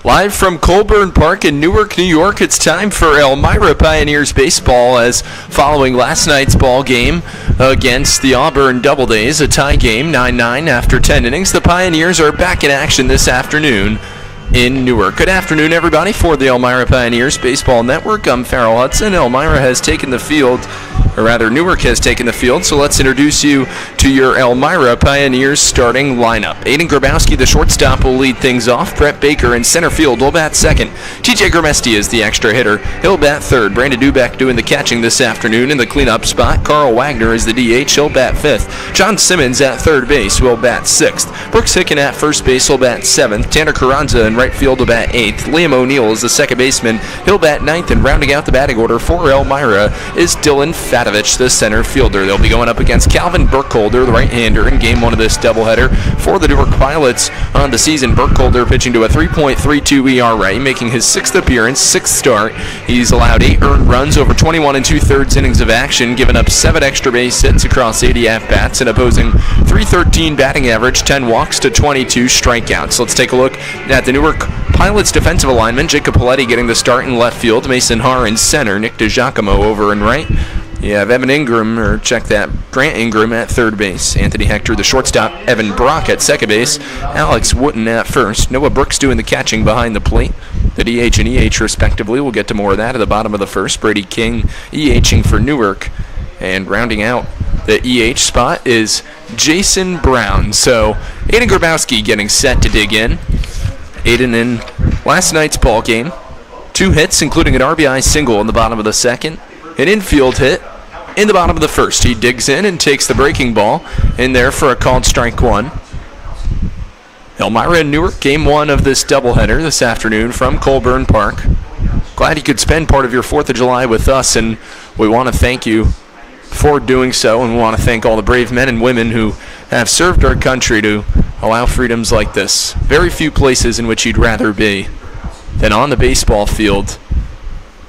Live from Colburn Park in Newark, New York, it's time for Elmira Pioneers baseball as following last night's ball game against the Auburn Doubleheader, a tie game, 9-9 after 10 innings. The Pioneers are back in action this afternoon in Newark. Good afternoon, everybody, for the Elmira Pioneers Baseball Network. I'm Farrell Hudson. Elmira has taken the field, or rather Newark has taken the field, so let's introduce you to your Elmira Pioneers starting lineup. Aiden Grabowski, the shortstop, will lead things off. Brett Baker in center field will bat second. TJ Gramesti is the extra hitter. He'll bat third. Brandon Dubeck doing the catching this afternoon in the cleanup spot. Carl Wagner is the DH. He'll bat fifth. John Simmons at third base will bat sixth. Brooks Hicken at first base will bat seventh. Tanner Carranza in right field will bat eighth. Liam O'Neill is the second baseman. He'll bat ninth, and rounding out the batting order for Elmira is Dylan Fatovich, the center fielder. They'll be going up against Calvin Burkholder, the right-hander, in game one of this doubleheader for the Newark Pilots on the season. Burkholder pitching to a 3.32 ERA, making his sixth appearance, sixth start. He's allowed 8 earned runs over 21 2/3 innings of action, giving up 7 extra base hits across 80 at-bats, and opposing .313 batting average, 10 walks to 22 strikeouts. Let's take a look at the Newark Pilots defensive alignment. Jacob Paletti getting the start in left field. Mason Haar in center. Nick DiGiacomo over in right. You have Evan Ingram, or check that, Grant Ingram at third base. Anthony Hector, the shortstop. Evan Brock at second base. Alex Wooten at first. Noah Brooks doing the catching behind the plate. The DH and EH respectively. We'll get to more of that at the bottom of the first. Brady King EHing for Newark. And rounding out the EH spot is Jason Brown. So Aiden Grabowski getting set to dig in. Aiden in last night's ball game. 2 hits, including an RBI single in the bottom of the second. An infield hit in the bottom of the first. He digs in and takes the breaking ball in there for a called strike one. Elmira and Newark, game one of this doubleheader this afternoon from Colburn Park. Glad you could spend part of your 4th of July with us, and we want to thank you for doing so, and we want to thank all the brave men and women who have served our country to allow freedoms like this. Very few places in which you'd rather be than on the baseball field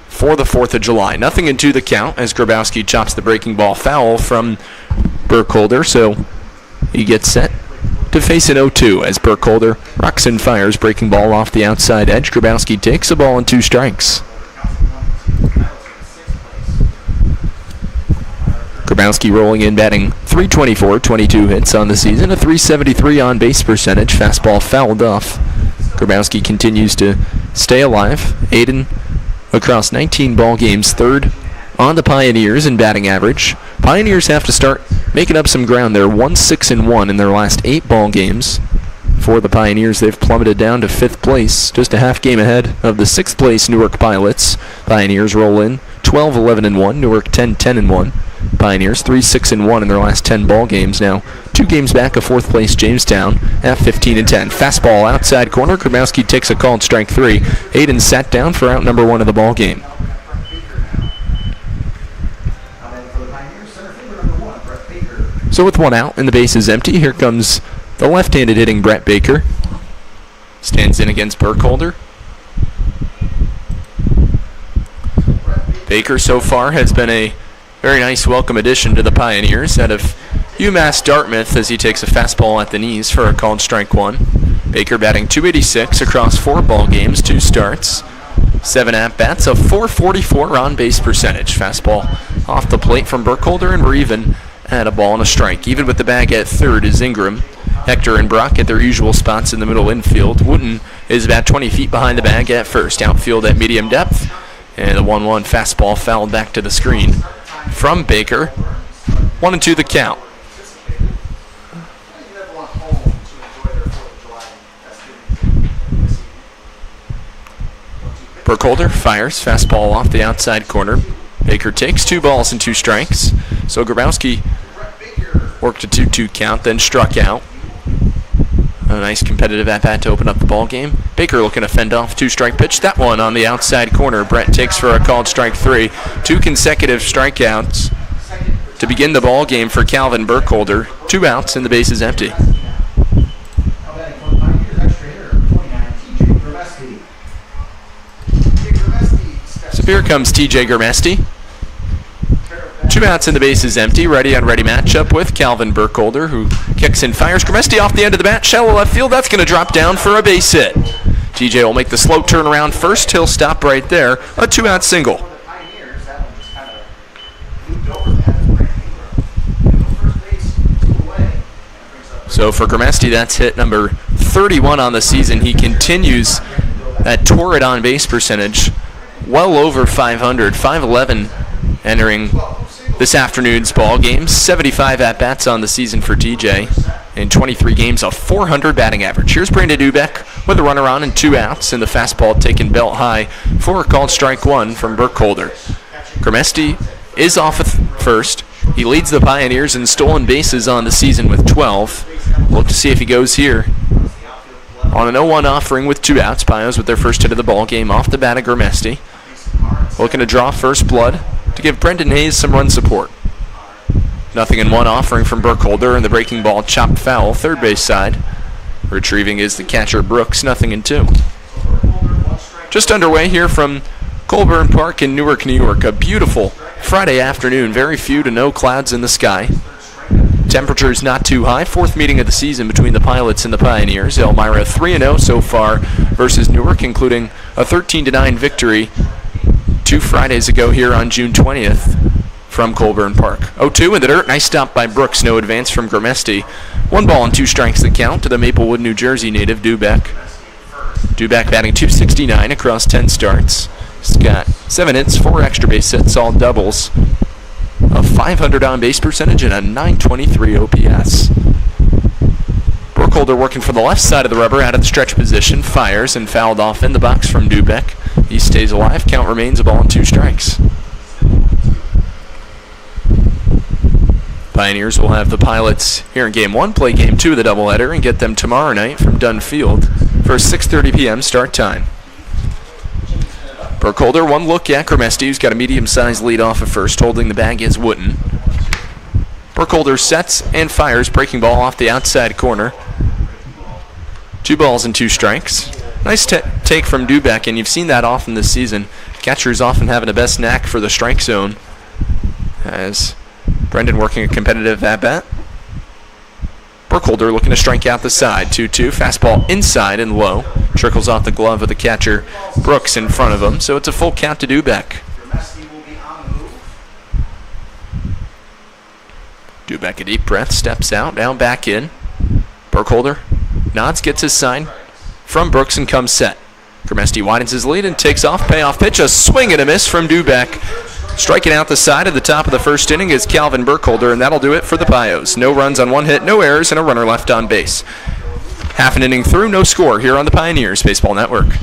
for the 4th of July. Nothing into the count as Grabowski chops the breaking ball foul from Burkholder, so he gets set to face an 0-2 as Burkholder rocks and fires breaking ball off the outside edge. Grabowski takes a ball and 2 strikes. Grabowski rolling in, batting .324, 22 hits on the season, a .373 on base percentage. Fastball fouled off. Grabowski continues to stay alive. Aiden across 19 ball games, third on the Pioneers in batting average. Pioneers have to start making up some ground. They're 1-6-1 in their last 8 ball games. For the Pioneers, they've plummeted down to 5th place, just a half game ahead of the 6th place Newark Pilots. Pioneers roll in 12-11-1, Newark 10-10-1. Pioneers 3-6-1 in their last 10 ball games now. 2 games back of 4th place Jamestown at 15-10. Fastball outside corner. Grabowski takes a called strike 3. Aiden sat down for out number 1 of the ball game. So with 1 out and the base is empty, here comes the left-handed hitting Brett Baker. Stands in against Burkholder. Baker so far has been a very nice welcome addition to the Pioneers out of UMass Dartmouth as he takes a fastball at the knees for a called strike 1. Baker batting .286 across 4 ball games, 2 starts, 7 at-bats, a .444 on base percentage. Fastball off the plate from Burkholder, and we're even at a ball and a strike. Even with the bag at third is Ingram. Hector and Brock at their usual spots in the middle infield. Wooten is about 20 feet behind the bag at first. Outfield at medium depth. And the 1-1 fastball fouled back to the screen from Baker. 1-2 the count. Burkholder fires. Fastball off the outside corner. Baker takes 2 balls and 2 strikes. So Grabowski worked a 2-2 count, then struck out. A nice competitive at-bat to open up the ball game. Baker looking to fend off 2-strike pitch. That one on the outside corner. Brett takes for a called strike 3. 2 consecutive strikeouts to begin the ball game for Calvin Burkholder. 2 outs and the base is empty. So here comes TJ Gramesti. 2 outs and the base is empty. Ready on ready matchup with Calvin Burkholder, who kicks and fires. Gramesti off the end of the bat, shallow left field. That's going to drop down for a base hit. TJ will make the slow turnaround first. He'll stop right there. A 2-out single. So for Grimesti, that's hit number 31 on the season. He continues that torrid on-base percentage, well over 500, 511 entering this afternoon's ball game. 75 at-bats on the season for TJ. In 23 games, a 400 batting average. Here's Brandon Dubeck with a runner on and 2 outs, and the fastball taken belt high for a called strike 1 from Burkholder. Grimesti is off at first. He leads the Pioneers in stolen bases on the season with 12. Look to see if he goes here. On an 0-1 offering with 2 outs, Pios with their first hit of the ball game off the bat of Grimesti. Looking to draw first blood to give Brendan Hayes some run support. 0-1 offering from Burkholder, and the breaking ball chopped foul, third base side. Retrieving is the catcher Brooks, 0-2. Just underway here from Colburn Park in Newark, New York. A beautiful Friday afternoon, very few to no clouds in the sky. Temperatures not too high. 4th meeting of the season between the Pilots and the Pioneers. Elmira 3-0 so far versus Newark, including a 13-9 victory 2 Fridays ago here on June 20th. From Colburn Park. 0-2 in the dirt. Nice stop by Brooks. No advance from Grimesti. 1 ball and 2 strikes the count to the Maplewood, New Jersey native Dubeck. Dubeck batting .269 across 10 starts. He's got 7 hits, 4 extra base hits, all doubles. A 500 on-base percentage and a .923 OPS. Burkholder working for the left side of the rubber out of the stretch position. Fires and fouled off in the box from Dubeck. He stays alive. Count remains a ball and 2 strikes. Pioneers will have the Pilots here in Game 1, play Game 2 of the doubleheader, and get them tomorrow night from Dunn Field for a 6:30 p.m. start time. Burkholder, 1 look at Grimesti, who's got a medium-sized lead off at first. Holding the bag is Wooten. Burkholder sets and fires, breaking ball off the outside corner. 2 balls and 2 strikes. Nice take from Dubeck, and you've seen that often this season. Catchers often having the best knack for the strike zone. As Brendan working a competitive at-bat. Burkholder looking to strike out the side. 2-2. Fastball inside and low. Trickles off the glove of the catcher Brooks in front of him. So it's a full count to Dubeck. Dubeck a deep breath. Steps out. Now back in. Burkholder nods. Gets his sign from Brooks and comes set. Grimesti widens his lead and takes off. Payoff pitch. A swing and a miss from Dubeck. Striking out the side at the top of the first inning is Calvin Burkholder, and that'll do it for the Pios. No runs on 1 hit, no errors, and a runner left on base. Half an inning through, no score here on the Pioneers Baseball Network.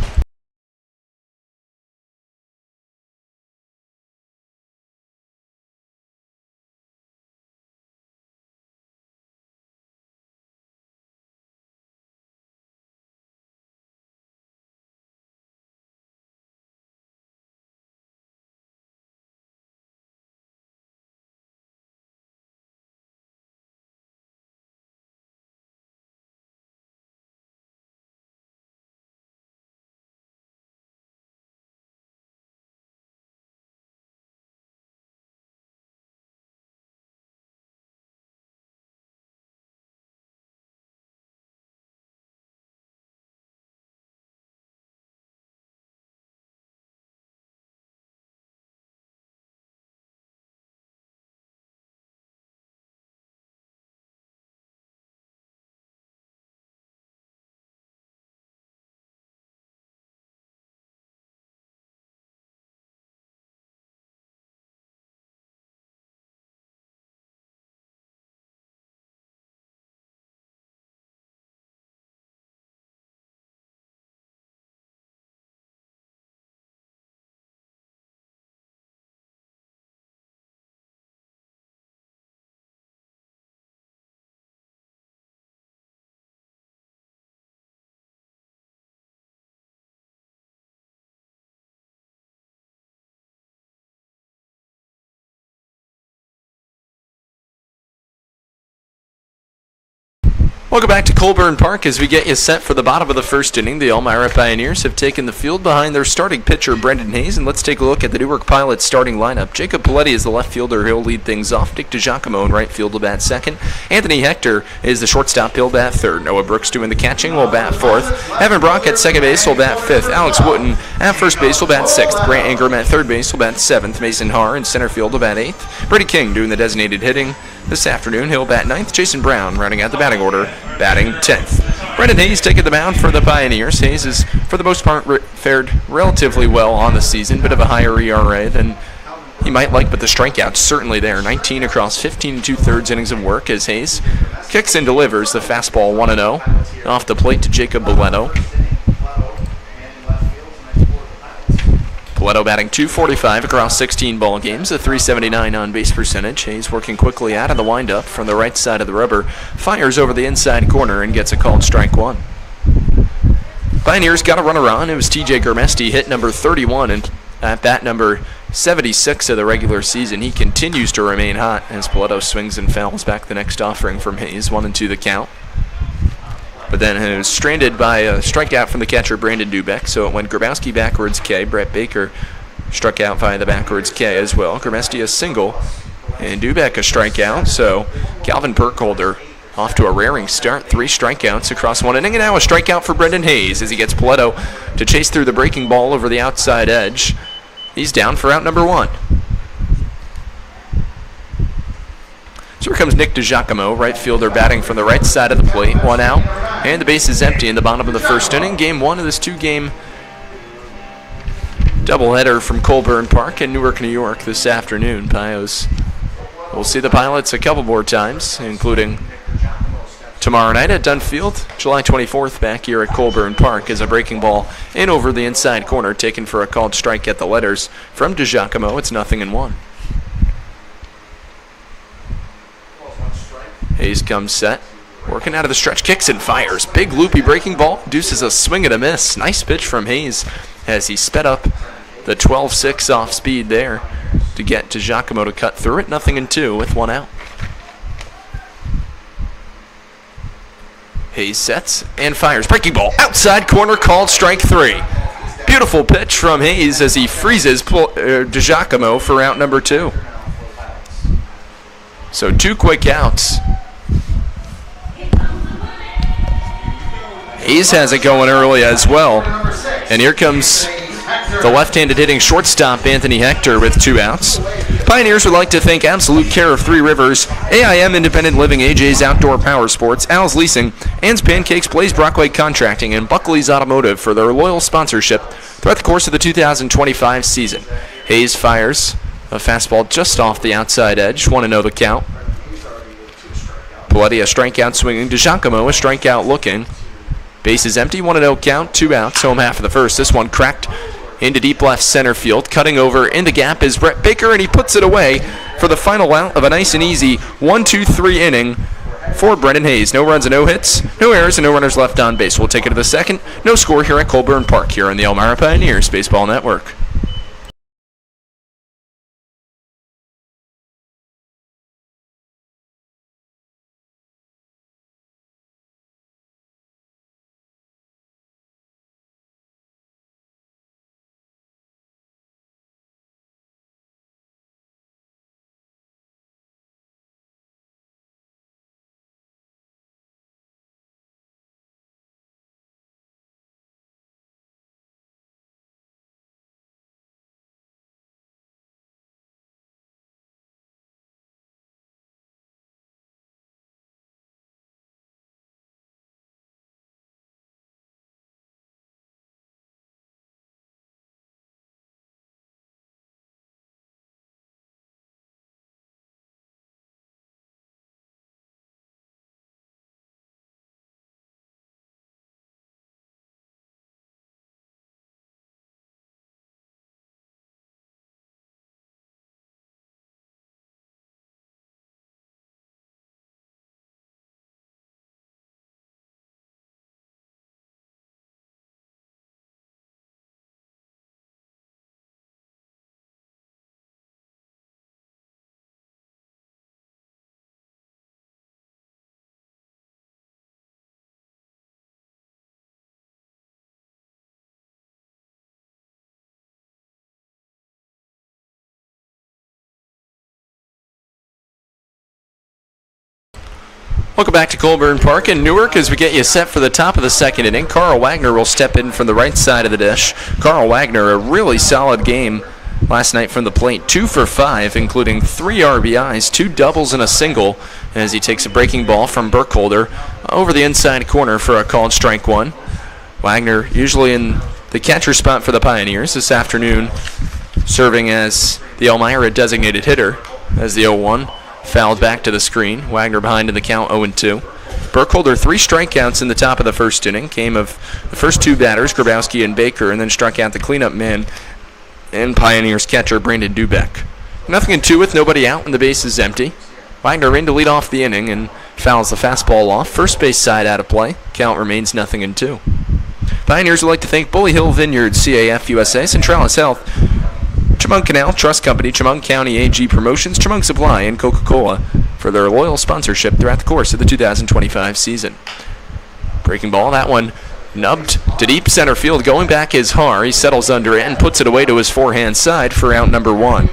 Welcome back to Colburn Park as we get you set for the bottom of the first inning. The Elmira Pioneers have taken the field behind their starting pitcher, Brendan Hayes, and let's take a look at the Newark Pilots starting lineup. Jacob Paletti is the left fielder. He'll lead things off. Nick DiGiacomo in right field will bat second. Anthony Hector is the shortstop. He'll bat third. Noah Brooks doing the catching will bat fourth. Evan Brock at second base will bat fifth. Alex Wooten at first base will bat sixth. Grant Ingram at third base will bat seventh. Mason Haar in center field will bat eighth. Brady King doing the designated hitting this afternoon. He'll bat ninth. Jason Brown rounding out the batting order, batting 10th. Brendan Hayes taking the mound for the Pioneers. Hayes has, for the most part, fared relatively well on the season. Bit of a higher ERA than he might like, but the strikeout's certainly there. 19 across 15 2/3 innings of work as Hayes kicks and delivers the fastball 1-0 off the plate to Jacob Boleto. Boleto batting .245 across 16 ball games, a .379 on-base percentage. Hayes working quickly out of the windup from the right side of the rubber, fires over the inside corner and gets a called strike one. Pioneers got a runner on. It was TJ Germesti, hit number 31 and at bat number 76 of the regular season. He continues to remain hot as Boleto swings and fouls back the next offering from Hayes, 1-2 the count. But then it was stranded by a strikeout from the catcher, Brandon Dubek, so it went Grabowski backwards K. Brett Baker struck out via the backwards K as well. Germesti a single, and Dubek a strikeout, so Calvin Burkholder off to a raring start. 3 strikeouts across one inning, and now a strikeout for Brendan Hayes as he gets Boleto to chase through the breaking ball over the outside edge. He's down for out number 1. So here comes Nick DiGiacomo, right fielder, batting from the right side of the plate. 1 out, and the base is empty in the bottom of the first inning. Game 1 of this 2-game doubleheader from Colburn Park in Newark, New York this afternoon. Pios will see the Pilots a couple more times, including tomorrow night at Dunfield, July 24th, back here at Colburn Park, as a breaking ball in over the inside corner, taken for a called strike at the letters from DiGiacomo. It's 0-1. Hayes comes set, working out of the stretch, kicks and fires. Big loopy breaking ball, deuces a swing and a miss. Nice pitch from Hayes as he sped up the 12-6 off speed there to get DiGiacomo to cut through it. 0-2 with 1 out. Hayes sets and fires. Breaking ball, outside corner, called strike 3. Beautiful pitch from Hayes as he freezes DiGiacomo for out number 2. So 2 quick outs. Hayes has it going early as well. And here comes the left-handed hitting shortstop, Anthony Hector, with 2 outs. Pioneers would like to thank Absolute Care of Three Rivers, AIM Independent Living, AJ's Outdoor Power Sports, Al's Leasing, Ann's Pancakes, Blaze Brockway Contracting, and Buckley's Automotive for their loyal sponsorship throughout the course of the 2025 season. Hayes fires a fastball just off the outside edge, 1-0 the count. Paletti a strikeout swinging, DiGiacomo a strikeout looking. Base is empty, 1-0 count, 2 outs, home half of the first. This one cracked into deep left center field. Cutting over in the gap is Brett Baker, and he puts it away for the final out of a nice and easy 1-2-3 inning for Brendan Hayes. No runs and no hits, no errors, and no runners left on base. We'll take it to the second. No score here at Colburn Park here on the Elmira Pioneers Baseball Network. Welcome back to Colburn Park in Newark as we get you set for the top of the second inning. Carl Wagner will step in from the right side of the dish. Carl Wagner, a really solid game last night from the plate. 2 for 5, including 3 RBIs, 2 doubles and a single, as he takes a breaking ball from Burkholder over the inside corner for a called strike 1. Wagner usually in the catcher spot for the Pioneers this afternoon, serving as the Elmira designated hitter as the 0-1. Fouled back to the screen. Wagner behind in the count 0-2. Burkholder 3 strikeouts in the top of the first inning. Came of the first 2 batters, Grabowski and Baker, and then struck out the cleanup man and Pioneers catcher Brandon Dubeck. Nothing in 2 with nobody out and the base is empty. Wagner in to lead off the inning and fouls the fastball off. First base side out of play. Count remains nothing in 2. Pioneers would like to thank Bully Hill Vineyard, CAF USA, Centralis Health, Chemung Canal Trust Company, Chemung County AG Promotions, Chemung Supply, and Coca-Cola for their loyal sponsorship throughout the course of the 2025 season. Breaking ball, that one nubbed to deep center field. Going back is Har. He settles under it and puts it away to his forehand side for out number 1.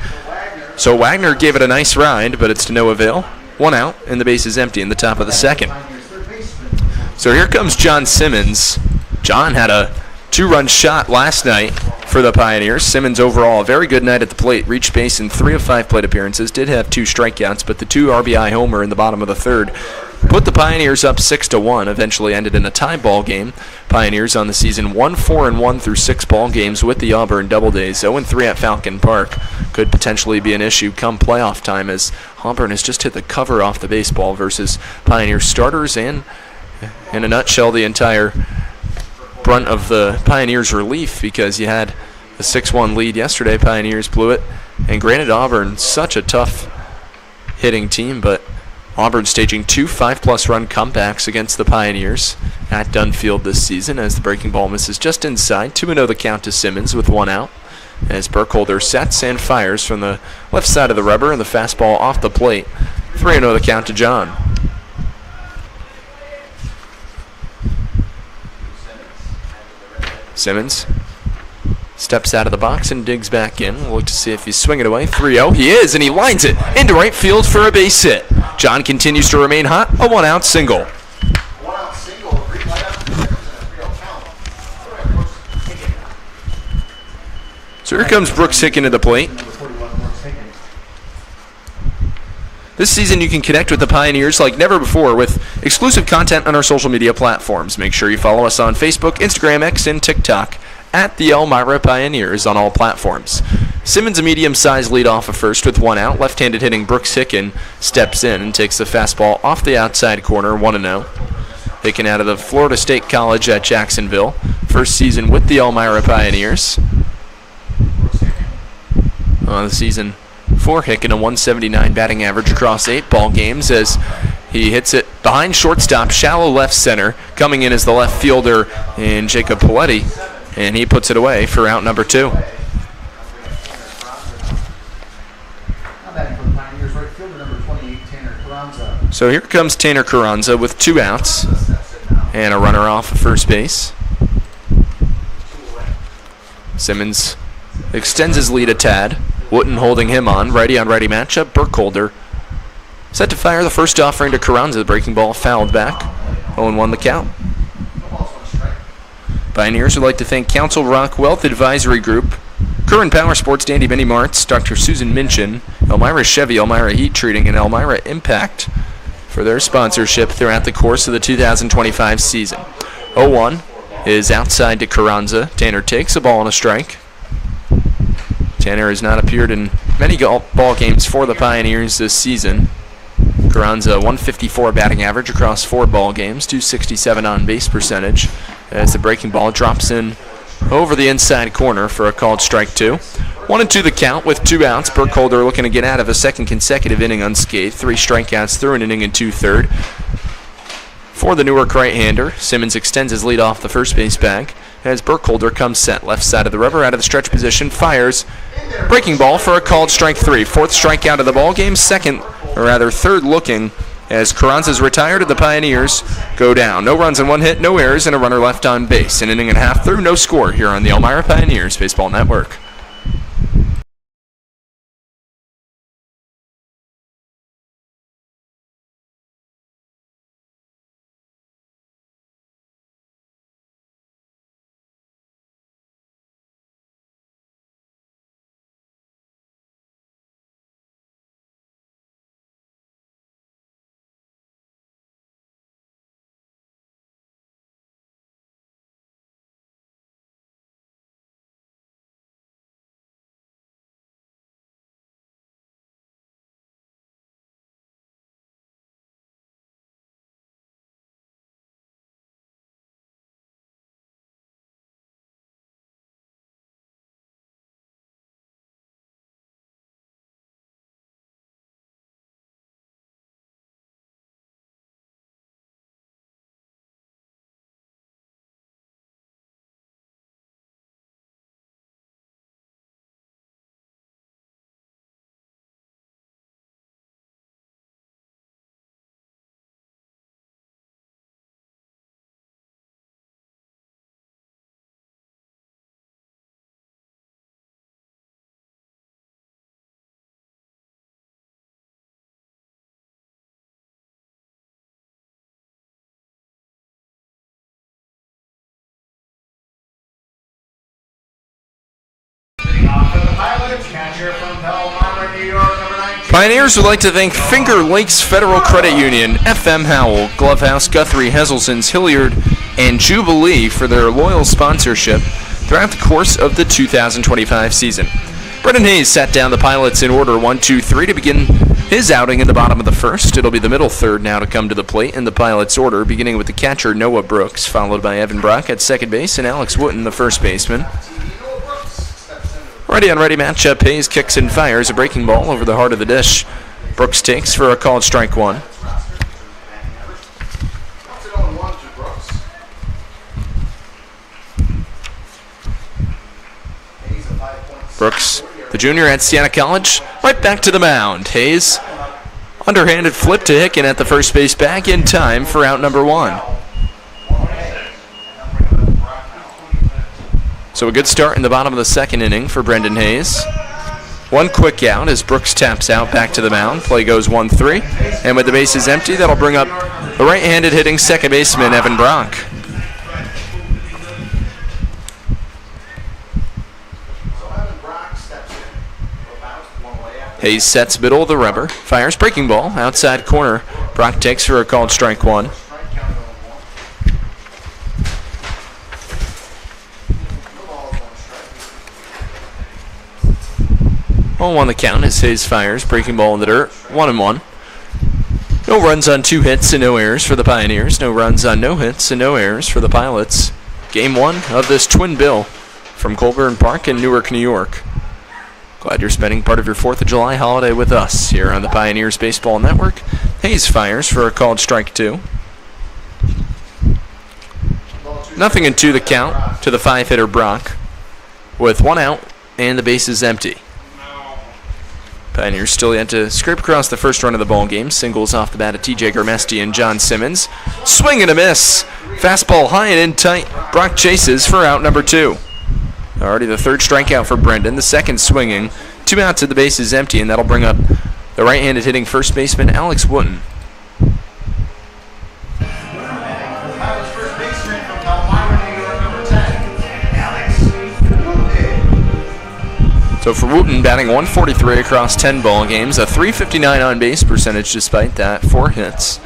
So Wagner gave it a nice ride, but it's to no avail. 1 out, and the base is empty in the top of the second. So here comes John Simmons. John had a 2-run shot last night for the Pioneers. Simmons overall a very good night at the plate. Reached base in 3 of 5 plate appearances. Did have 2 strikeouts, but the 2 RBI homer in the bottom of the third put the Pioneers up 6-1. Eventually ended in a tie ball game. Pioneers on the season 1-4-1 through 6 ball games with the Auburn Doubledays. 0-3 at Falcon Park. Could potentially be an issue come playoff time as Auburn has just hit the cover off the baseball versus Pioneers starters and, in a nutshell, the entire brunt of the Pioneers' relief, because you had a 6-1 lead yesterday. Pioneers blew it, and granted, Auburn such a tough hitting team, but Auburn staging 2 5+ run comebacks against the Pioneers at Dunfield this season as the breaking ball misses just inside. 2-0 the count to Simmons with 1 out as Burkholder sets and fires from the left side of the rubber and the fastball off the plate. 3-0 the count to John. Simmons steps out of the box and digs back in. We'll look to see if he's swinging away. 3-0. He is, and he lines it into right field for a base hit. John continues to remain hot. A 1-out single. So here comes Brooks Hicken to the plate. This season you can connect with the Pioneers like never before with exclusive content on our social media platforms. Make sure you follow us on Facebook, Instagram, X, and TikTok at the Elmira Pioneers on all platforms. Simmons, a medium-sized lead off of first with 1 out. Left-handed hitting Brooks Hicken steps in and takes the fastball off the outside corner, 1-0. Hicken out of the Florida State College at Jacksonville. First season with the Elmira Pioneers. On the season for Hicken, a 179 batting average across 8 ball games as he hits it behind shortstop, shallow left center. Coming in as the left fielder in Jacob Paletti, and he puts it away for out number 2. So here comes Tanner Carranza with 2 outs and a runner off of first base. Simmons extends his lead a tad. Wooten holding him on righty matchup. Burkholder set to fire the first offering to Carranza. The breaking ball fouled back. 0-1 the count. Pioneers would like to thank Council Rock Wealth Advisory Group, Curran Power Sports, Dandy Benny Martz, Dr. Susan Minchin, Elmira Chevy, Elmira Heat Treating, and Elmira Impact for their sponsorship throughout the course of the 2025 season. 0-1 is outside to Carranza. Tanner takes a ball and a strike. Tanner has not appeared in many ball games for the Pioneers this season. Carranza, 154 batting average across 4 ball games, 267 on base percentage, as the breaking ball drops in over the inside corner for a called strike 2. 1-2 the count with 2 outs. Burkholder looking to get out of a second consecutive inning unscathed. 3 strikeouts through an inning and 2/3. For the Newark right-hander, Simmons extends his lead off the first base bag as Burkholder comes set. Left side of the rubber, out of the stretch position, fires. Breaking ball for a called strike 3. 4th strikeout of the ball game, third looking as Carranza's retired and the Pioneers go down. No runs and 1 hit, no errors, and a runner left on base. An inning and a half through, no score here on the Elmira Pioneers Baseball Network. Pioneers would like to thank Finger Lakes Federal Credit Union, FM Howell, Glovehouse, Guthrie, Hesselson's, Hilliard, and Jubilee for their loyal sponsorship throughout the course of the 2025 season. Brendan Hayes sat down the Pilots in order 1-2-3 to begin his outing in the bottom of the first. It'll be the middle third now to come to the plate in the Pilots' order, beginning with the catcher Noah Brooks, followed by Evan Brock at second base and Alex Wooten, the first baseman. Ready on ready matchup, Hayes kicks and fires a breaking ball over the heart of the dish. Brooks takes for a called strike one. Brooks, the junior at Siena College, right back to the mound. Hayes, underhanded flip to Hicken at the first base bag in time for out number one. So a good start in the bottom of the second inning for Brendan Hayes. One quick out as Brooks taps out back to the mound. Play goes 1-3. And with the bases empty, that'll bring up the right-handed hitting second baseman, Evan Brock. Hayes sets middle of the rubber, fires breaking ball, outside corner. Brock takes for a called strike one. 0-1 the count as Hayes fires, breaking ball in the dirt, 1-1. No runs on 2 hits and no errors for the Pioneers. No runs on no hits and no errors for the Pilots. Game 1 of this twin bill from Colburn Park in Newark, New York. Glad you're spending part of your 4th of July holiday with us here on the Pioneers Baseball Network. Hayes fires for a called strike 2. 0-2 the count to the 5-hitter Brock with 1 out and the bases empty. Pioneers still yet to scrape across the first run of the ball game. Singles off the bat of TJ Gurmesti and John Simmons. Swing and a miss. Fastball high and in tight. Brock chases for out number 2. Already the 3rd strikeout for Brendan. The 2nd swinging. 2 outs at the bases empty, and that'll bring up the right-handed hitting first baseman Alex Wooten. So for Wooten, batting 143 across 10 ball games, a .359 on-base percentage despite that, 4 hits.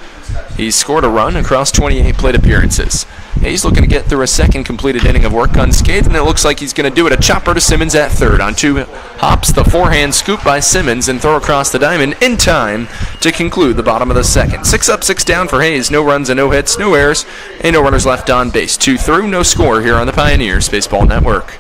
He's scored a run across 28 plate appearances. Hayes looking to get through a second completed inning of work unscathed, and it looks like he's going to do it. A chopper to Simmons at third. On 2 hops, the forehand scoop by Simmons and throw across the diamond in time to conclude the bottom of the second. 6 up, 6 down for Hayes. No runs and no hits, no errors, and no runners left on base. 2 through, no score here on the Pioneers Baseball Network.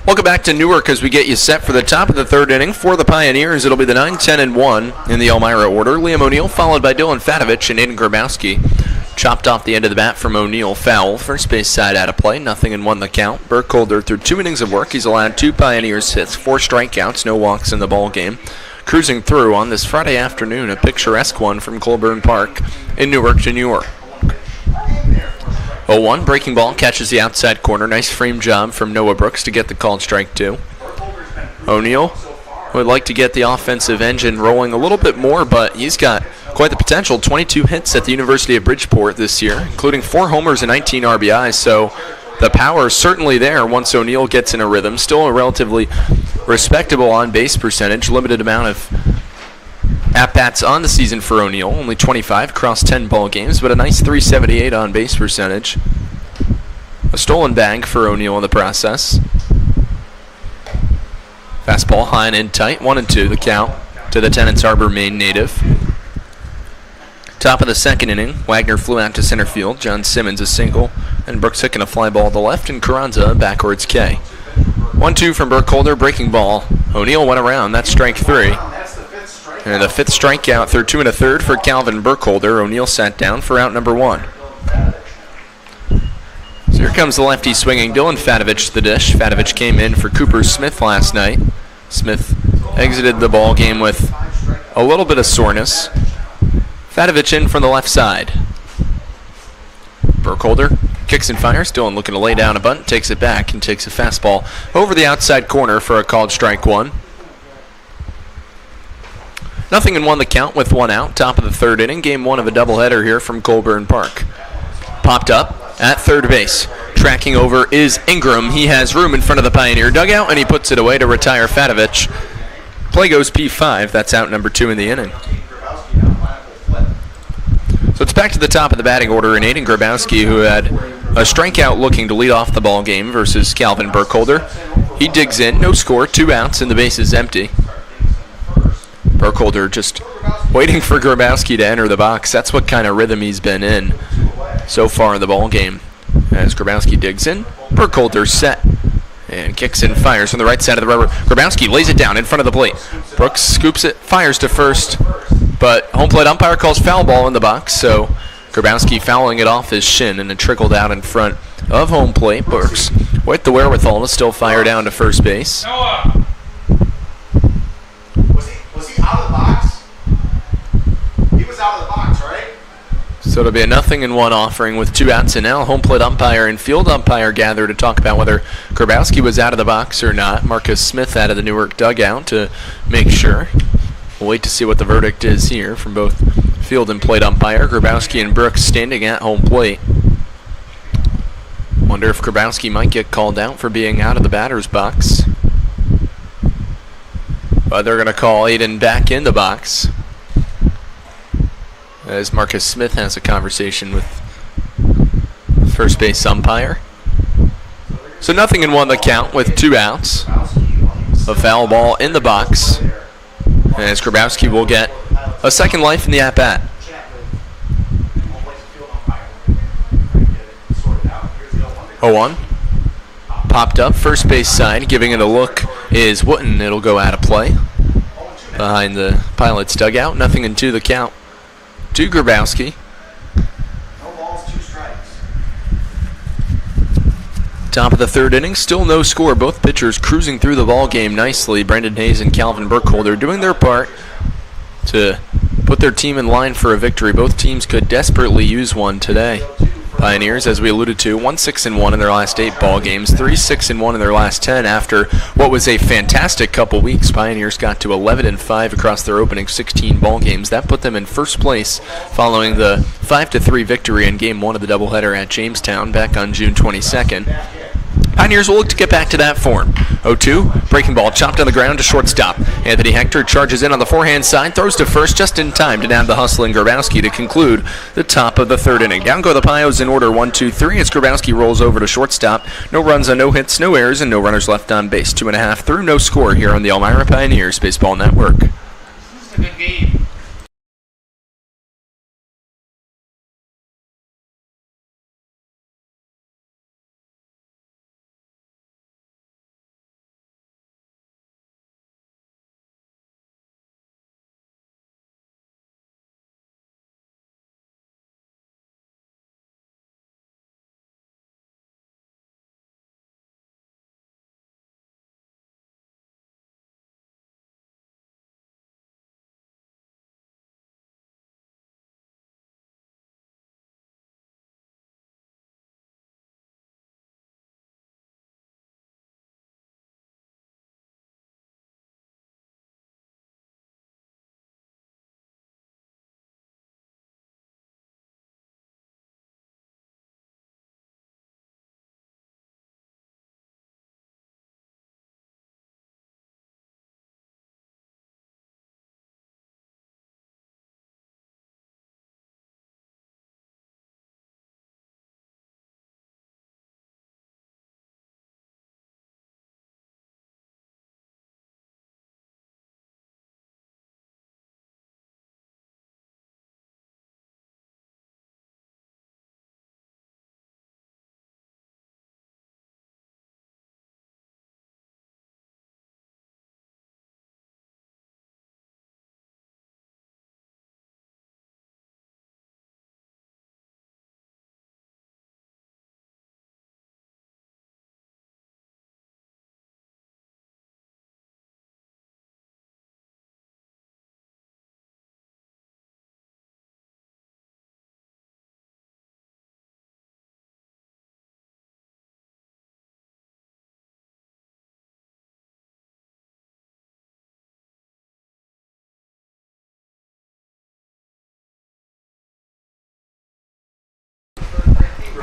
Welcome back to Newark as we get you set for the top of the 3rd inning. For the Pioneers, it'll be the 9, 10, and 1 in the Elmira order. Liam O'Neill followed by Dylan Fatovich and Aiden Grabowski. Chopped off the end of the bat from O'Neill, foul. First base side out of play, 0-1 the count. Burkholder through 2 innings of work. He's allowed 2 Pioneers hits, 4 strikeouts, no walks in the ball game. Cruising through on this Friday afternoon, a picturesque one from Colburn Park in Newark, New York. 0-1, breaking ball, catches the outside corner. Nice frame job from Noah Brooks to get the called strike 2. O'Neal would like to get the offensive engine rolling a little bit more, but he's got quite the potential. 22 hits at the University of Bridgeport this year, including 4 homers and 19 RBIs, so the power is certainly there once O'Neal gets in a rhythm. Still a relatively respectable on-base percentage, limited amount of at-bats on the season for O'Neal, only 25 across 10 ball games, but a nice 378 on-base percentage. A stolen bag for O'Neal in the process. Fastball high and in tight, 1-2 the count to the Tennants Harbor, Maine native. Top of the second inning, Wagner flew out to center field. John Simmons a single, and Brooks hooking a fly ball to left, and Carranza backwards K. 1-2 from Burkholder, breaking ball. O'Neal went around, that's strike 3. And the 5th strikeout through 2 1/3 for Calvin Burkholder. O'Neal sat down for out number 1. So here comes the lefty swinging Dylan Fatovich to the dish. Fatovich came in for Cooper Smith last night. Smith exited the ball game with a little bit of soreness. Fatovich in from the left side. Burkholder kicks and fires. Dylan looking to lay down a bunt, takes it back and takes a fastball over the outside corner for a called strike 1. 0-1 the count with 1 out. Top of the 3rd inning. Game 1 of a doubleheader here from Colburn Park. Popped up at third base. Tracking over is Ingram. He has room in front of the Pioneer dugout, and he puts it away to retire Fatovich. Play goes P5. That's out number 2 in the inning. So it's back to the top of the batting order, and Aiden Grabowski, who had a strikeout looking to lead off the ball game versus Calvin Burkholder. He digs in. No score. 2 outs, and the base is empty. Burkholder just waiting for Grabowski to enter the box. That's what kind of rhythm he's been in so far in the ball game. As Grabowski digs in, Burkholder set and kicks and fires from the right side of the rubber. Grabowski lays it down in front of the plate. Brooks scoops it, fires to first, but home plate umpire calls foul ball in the box, so Grabowski fouling it off his shin, and it trickled out in front of home plate. Brooks with the wherewithal to still fire down to first base. Noah! Was he out of the box? He was out of the box, right? So it'll be a 0-1 offering with 2 outs, and now home plate umpire and field umpire gather to talk about whether Grabowski was out of the box or not. Marcus Smith out of the Newark dugout to make sure. We'll wait to see what the verdict is here from both field and plate umpire. Grabowski and Brooks standing at home plate. Wonder if Grabowski might get called out for being out of the batter's box. But they're going to call Aiden back in the box, as Marcus Smith has a conversation with first base umpire. So 0-1 the count with 2 outs. A foul ball in the box, as Grabowski will get a second life in the at-bat. 0-1. Popped up, first base side, giving it a look is Wooten. It'll go out of play behind the Pilot's dugout. 0-2 the count to Grabowski. No balls, 2 strikes. Top of the 3rd inning, still no score. Both pitchers cruising through the ball game nicely. Brendan Hayes and Calvin Burkholder doing their part to put their team in line for a victory. Both teams could desperately use one today. Pioneers, as we alluded to, 1-6-1 in their last 8 ball games, 3-6-1 in their last 10. After what was a fantastic couple weeks, Pioneers got to 11-5 across their opening 16 ball games. That put them in first place following the 5-3 victory in Game 1 of the doubleheader at Jamestown back on June 22nd. Pioneers will look to get back to that form. 0-2, breaking ball chopped on the ground to shortstop. Anthony Hector charges in on the forehand side, throws to first just in time to nab the hustling Grabowski to conclude the top of the 3rd inning. Down go the Pios in order 1-2-3 as Grabowski rolls over to shortstop. No runs on no hits, no errors, and no runners left on base. 2.5 through, no score here on the Elmira Pioneers Baseball Network. This is a good game.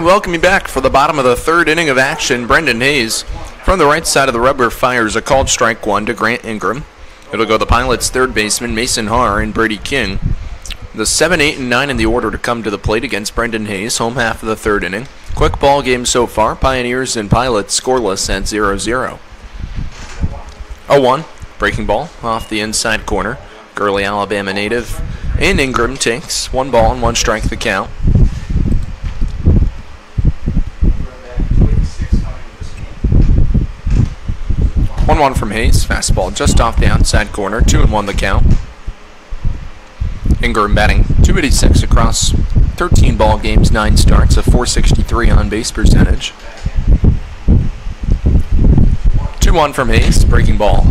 Welcome you back for the bottom of the third inning of action. Brendan Hayes from the right side of the rubber fires a called strike one to Grant Ingram. It'll go the Pilots' third baseman, Mason Haar, and Brady King. The 7, 8, and 9 in the order to come to the plate against Brendan Hayes, home half of the third inning. Quick ball game so far. Pioneers and Pilots scoreless at 0-0. 0-1, breaking ball off the inside corner. Gurley, Alabama native, and Ingram takes 1 ball and 1 strike the count. 1-1 from Hayes. Fastball just off the outside corner. 2-1 the count. Ingram batting .286 across 13 ball games, 9 starts, a .463 on base percentage. 2-1 from Hayes. Breaking ball.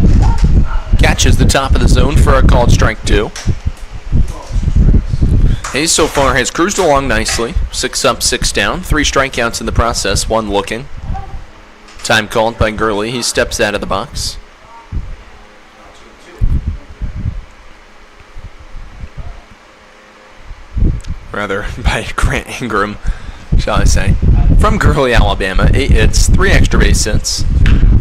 Catches the top of the zone for a called strike 2. Hayes so far has cruised along nicely. 6 up, 6 down. 3 strikeouts in the process, 1 looking. Time called by Gurley. He steps out of the box. Rather, by Grant Ingram, shall I say. From Gurley, Alabama. 8 hits, 3 extra base hits.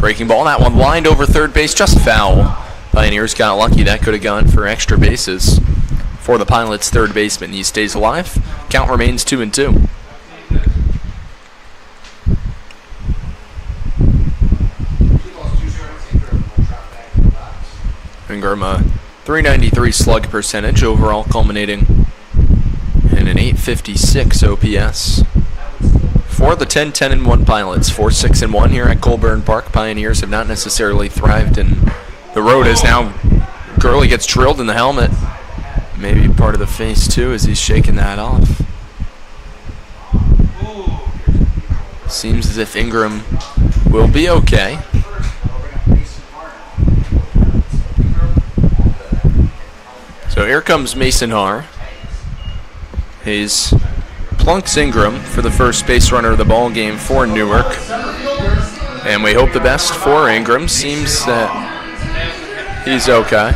Breaking ball. That one lined over third base, just foul. Pioneers got lucky. That could have gone for extra bases for the Pilots' third baseman. He stays alive. Count remains 2-2. Ingram, a .393 slug percentage, overall culminating in an .856 OPS. For the 10, 10, and 1 Pilots, 4, 6, and 1 here at Colburn Park. Pioneers have not necessarily thrived in the road as now Gurley gets drilled in the helmet. Maybe part of the face too as he's shaking that off. Seems as if Ingram will be okay. So here comes Mason Haar. Hayes plunks Ingram for the first base runner of the ball game for Newark. And we hope the best for Ingram. Seems that he's okay.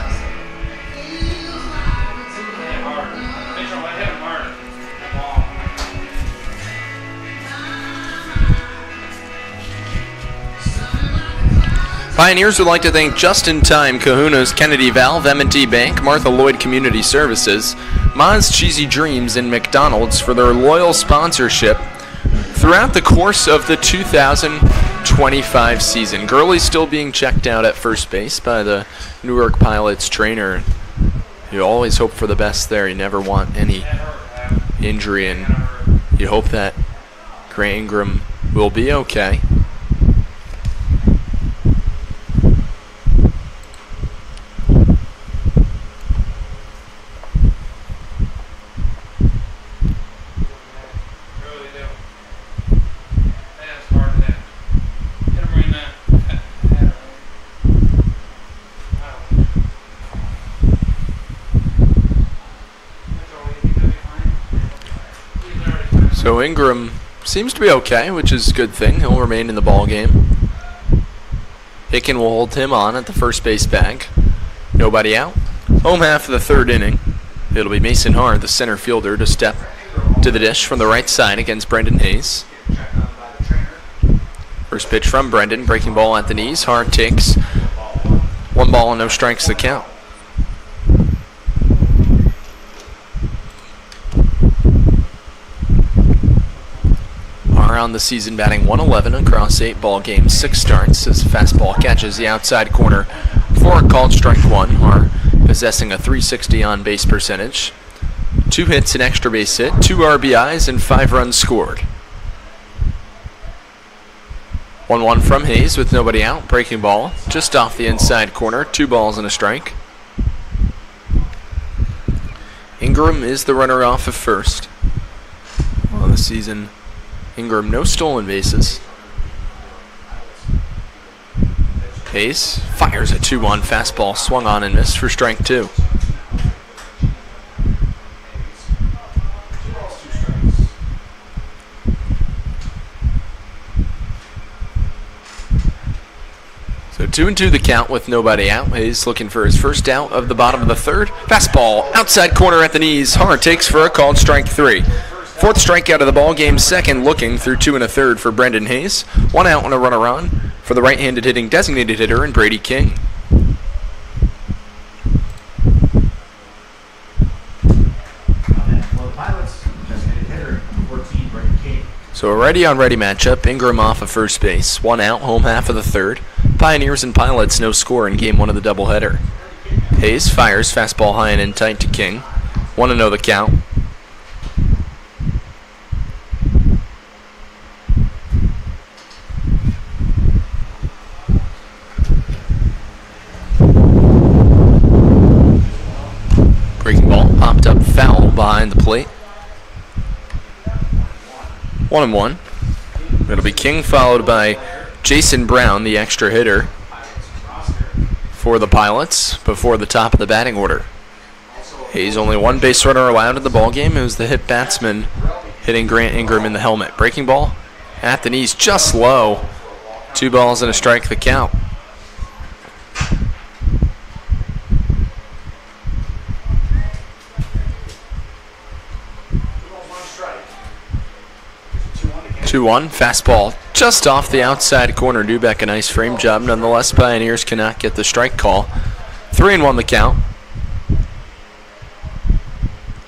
Pioneers would like to thank Just in Time, Kahuna's Kennedy Valve, M&T Bank, Martha Lloyd Community Services, Ma's Cheesy Dreams, and McDonald's for their loyal sponsorship throughout the course of the 2025 season. Gurley still being checked out at first base by the Newark Pilots trainer. You always hope for the best there. You never want any injury, and you hope that Grant Ingram will be okay. So Ingram seems to be okay, which is a good thing. He'll remain in the ball game. Hicken will hold him on at the first base bag. Nobody out. Home half of the third inning. It'll be Mason Haar, the center fielder, to step to the dish from the right side against Brendan Hayes. First pitch from Brendan, breaking ball at the knees. Haar takes 1 ball and no strikes the count. On the season, batting .111 across 8 ball games, 6 starts. His fastball catches the outside corner for a called strike 1. Haar possessing a .360 on base percentage, 2 hits, an extra base hit, 2 RBIs, and 5 runs scored. 1-1 from Hayes with nobody out. Breaking ball just off the inside corner, 2 balls and a strike. Ingram is the runner off of first. On the season, Ingram, no stolen bases. Hayes fires a 2-1 fastball, swung on and missed for strike 2. So 2-2 the count with nobody out. Hayes looking for his first out of the bottom of the third. Fastball outside corner at the knees. Haar takes for a called strike 3. Fourth strikeout of the ball game, second looking through 2 1/3 for Brendan Hayes. 1 out and a runner on for the right-handed hitting designated hitter and Brady King. So a ready-on-ready matchup. Ingram off of first base. 1 out, home half of the third. Pioneers and Pilots, no score in game 1 of the doubleheader. Hayes fires fastball high and in tight to King. 1-0 the count. Breaking ball popped up foul behind the plate. 1-1. It'll be King followed by Jason Brown, the extra hitter for the Pilots before the top of the batting order. Hayes only 1 base runner allowed in the ballgame. It was the hit batsman hitting Grant Ingram in the helmet. Breaking ball at the knees, just low. 2 balls and a strike the count. Two-one, fastball just off the outside corner. Dubek a nice frame job. Nonetheless, Pioneers cannot get the strike call. 3-1 the count.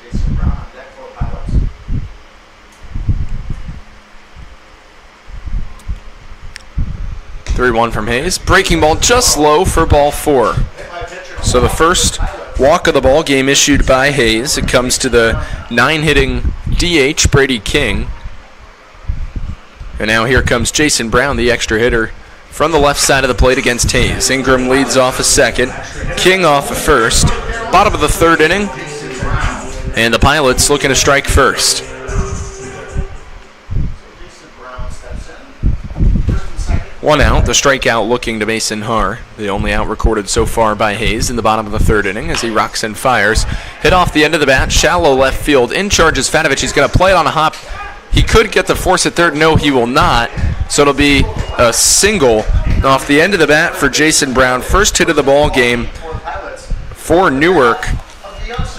Jason Brown on deck for the Pilots. 3-1 from Hayes. Breaking ball just low for ball 4. So the first walk of the ball game issued by Hayes. It comes to the 9-hitting DH, Brady King. And now here comes Jason Brown, the extra hitter, from the left side of the plate against Hayes. Ingram leads off a second. King off a first. Bottom of the third inning. And the Pilots looking to strike first. 1 out. The strikeout looking to Mason Haar. The only out recorded so far by Hayes in the bottom of the third inning as he rocks and fires. Hit off the end of the bat. Shallow left field. In charge is Fatovich. He's going to play it on a hop. He could get the force at third. No, he will not. So it'll be a single off the end of the bat for Jason Brown. First hit of the ball game for Newark.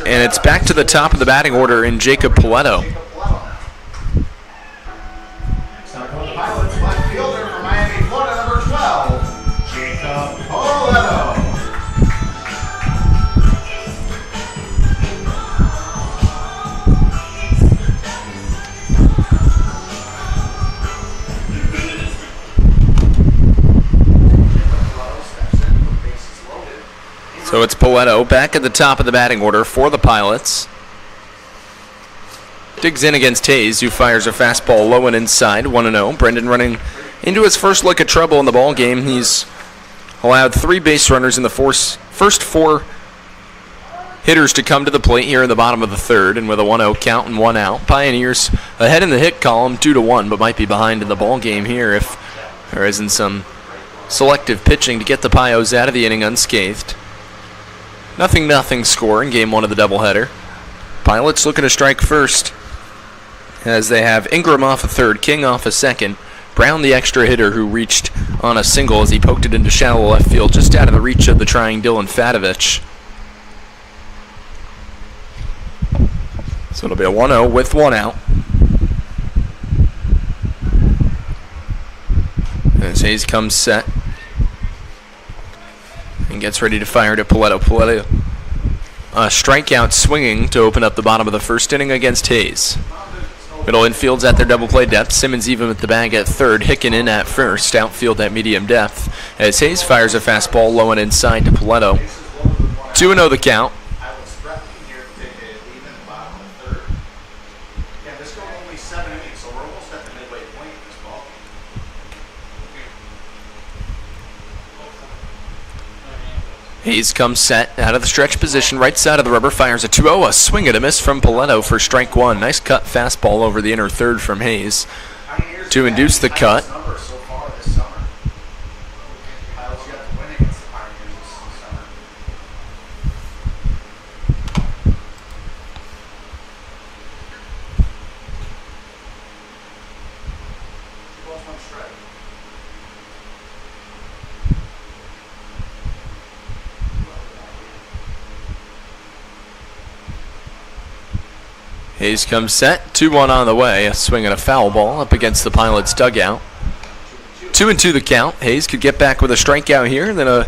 And it's back to the top of the batting order in Jacob Poletto. Pilots left fielder for Miami, Florida, number 12, Jacob Poletto. So it's Poletto back at the top of the batting order for the Pilots. Digs in against Hayes, who fires a fastball low and inside, 1-0. Brendan running into his first lick of trouble in the ball game. He's allowed 3 base runners in the first 4 hitters to come to the plate here in the bottom of the third, and with a 1-0 count and 1 out. Pioneers ahead in the hit column, 2-1, but might be behind in the ball game here if there isn't some selective pitching to get the Pios out of the inning unscathed. 0-0 score in game 1 of the doubleheader. Pilots looking to strike first as they have Ingram off a third, King off a second. Brown, the extra hitter, who reached on a single as he poked it into shallow left field, just out of the reach of the trying Dylan Fatovich. So it'll be a 1-0 with 1 out. As Hayes comes set and gets ready to fire to Poletto. Poletto strikeout swinging to open up the bottom of the first inning against Hayes. Middle infield's at their double play depth. Simmons even with the bag at third. Hicken in at first. Outfield at medium depth as Hayes fires a fastball low and inside to Poletto. 2-0 the count. Hayes comes set out of the stretch position, right side of the rubber, fires a 2-0, a swing and a miss from Poletto for strike 1. Nice cut fastball over the inner third from Hayes to induce the cut. Hayes comes set. 2-1 on the way. A swing and a foul ball up against the Pilots' dugout. 2-2 the count. Hayes could get back with a strikeout here, and then a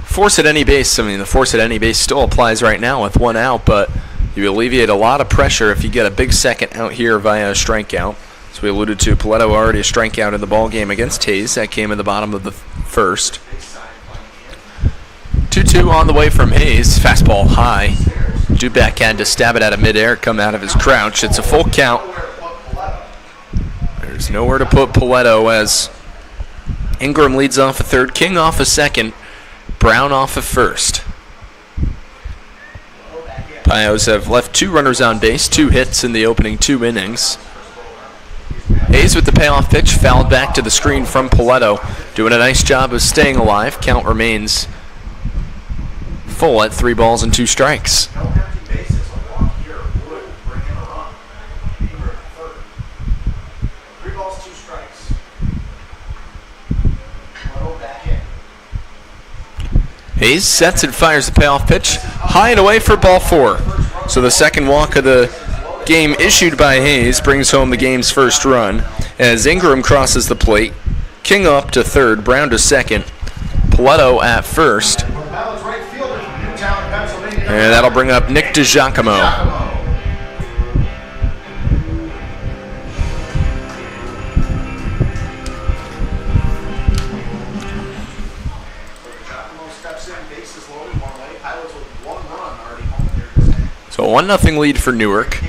force at any base. I mean, the force at any base still applies right now with 1 out, but you alleviate a lot of pressure if you get a big second out here via a strikeout. As we alluded to, Paletto already a strikeout in the ball game against Hayes. That came in the bottom of the first. 2-2 on the way from Hayes. Fastball high. Dubak had to stab it out of midair, come out of his crouch. It's a full count. There's nowhere to put Paletto as Ingram leads off a third, King off a second, Brown off a first. Pios have left 2 runners on base, 2 hits in the opening 2 innings. Hayes with the payoff pitch, fouled back to the screen from Paletto, doing a nice job of staying alive. Count remains full at 3 balls and 2 strikes. Hayes sets and fires the payoff pitch high and away for ball 4. So the second walk of the game issued by Hayes brings home the game's first run as Ingram crosses the plate. King up to third, Brown to second, Paletto at first. And that'll bring up Nick DiGiacomo. So 1-0 lead for Newark.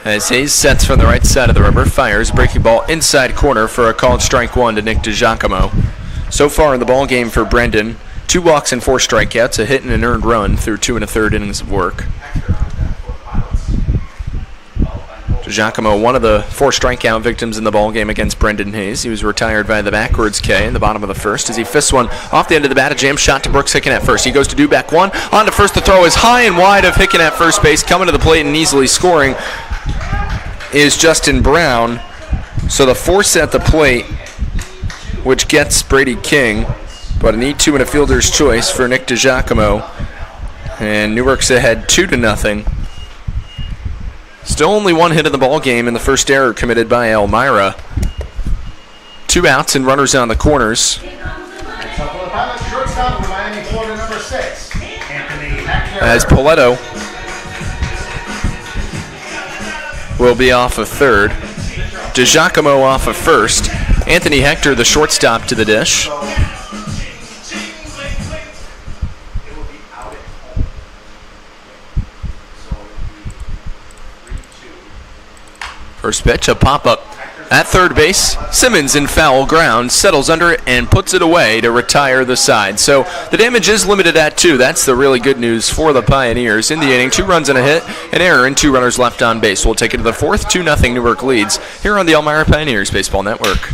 As Hayes sets from the right side of the river, fires, breaking ball inside corner for a called strike 1 to Nick DiGiacomo. So far in the ball game for Brendan, 2 walks and 4 strikeouts, a hit and an earned run through 2 1/3 innings of work. DiGiacomo, one of the 4 strikeout victims in the ball game against Brendan Hayes. He was retired by the backwards K in the bottom of the first as he fists one off the end of the bat. A jam shot to Brooks Hicken at first. He goes to Dubak 1. On to first. The throw is high and wide of Hicken at first base. Coming to the plate and easily scoring is Justin Brown. So the force at the plate, which gets Brady King, but a need 2 and a fielder's choice for Nick DiGiacomo. And Newark's ahead 2-0. Still only 1 hit in the ball game, and the first error committed by Elmira. 2 outs and runners on the corners. As Paletto will be off of third. DiGiacomo off of first. Anthony Hector, the shortstop, to the dish. First pitch, a pop-up at third base. Simmons in foul ground, settles under it and puts it away to retire the side. So the damage is limited at 2. That's the really good news for the Pioneers. In the inning, 2 runs and a hit, an error, and 2 runners left on base. We'll take it to the 4th, 2-0 Newark leads here on the Elmira Pioneers Baseball Network.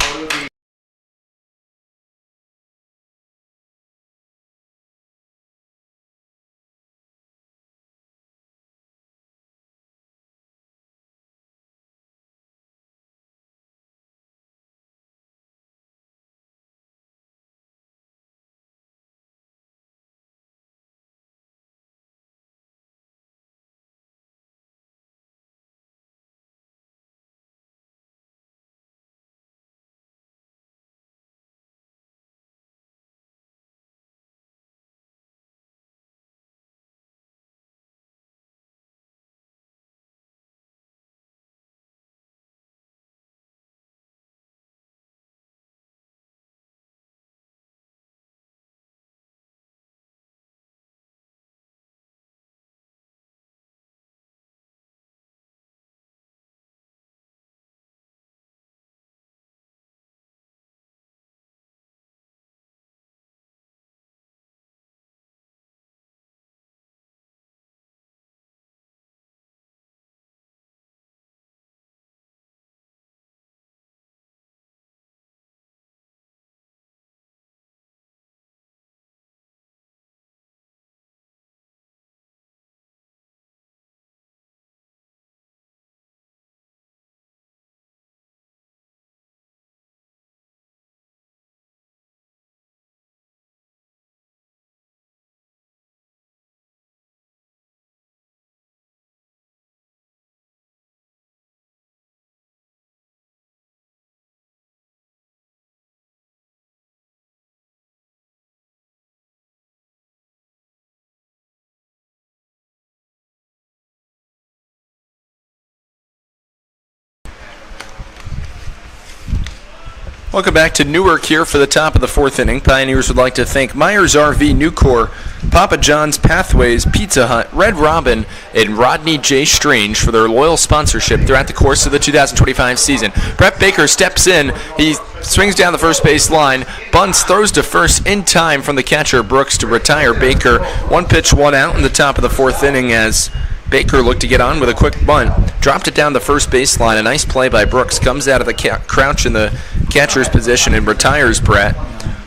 Welcome back to Newark here for the top of the fourth inning. Pioneers would like to thank Myers RV, Nucor, Papa John's Pathways, Pizza Hut, Red Robin, and Rodney J. Strange for their loyal sponsorship throughout the course of the 2025 season. Brett Baker steps in. He swings down the first base line, bunts, throws to first in time from the catcher Brooks to retire Baker. One pitch, one out in the top of the fourth inning as Baker looked to get on with a quick bunt, dropped it down the first baseline. A nice play by Brooks, comes out of the crouch in the catcher's position and retires Brett.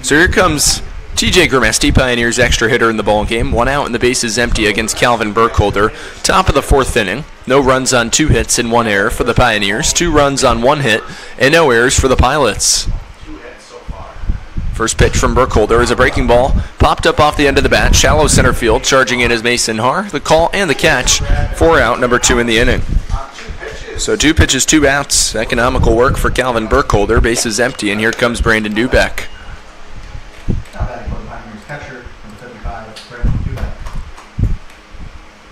So here comes TJ Grimesti, Pioneers extra hitter in the ball game. One out and the base is empty against Calvin Burkholder. Top of the fourth inning. No runs on 2 hits and 1 error for the Pioneers. 2 runs on 1 hit and no errors for the Pilots. First pitch from Burkholder is a breaking ball, popped up off the end of the bat, shallow center field, charging in is Mason Haar. The call and the catch, 4 out, number 2 in the inning. So 2 pitches, 2 outs, economical work for Calvin Burkholder. Base is empty, and here comes Brandon Dubeck.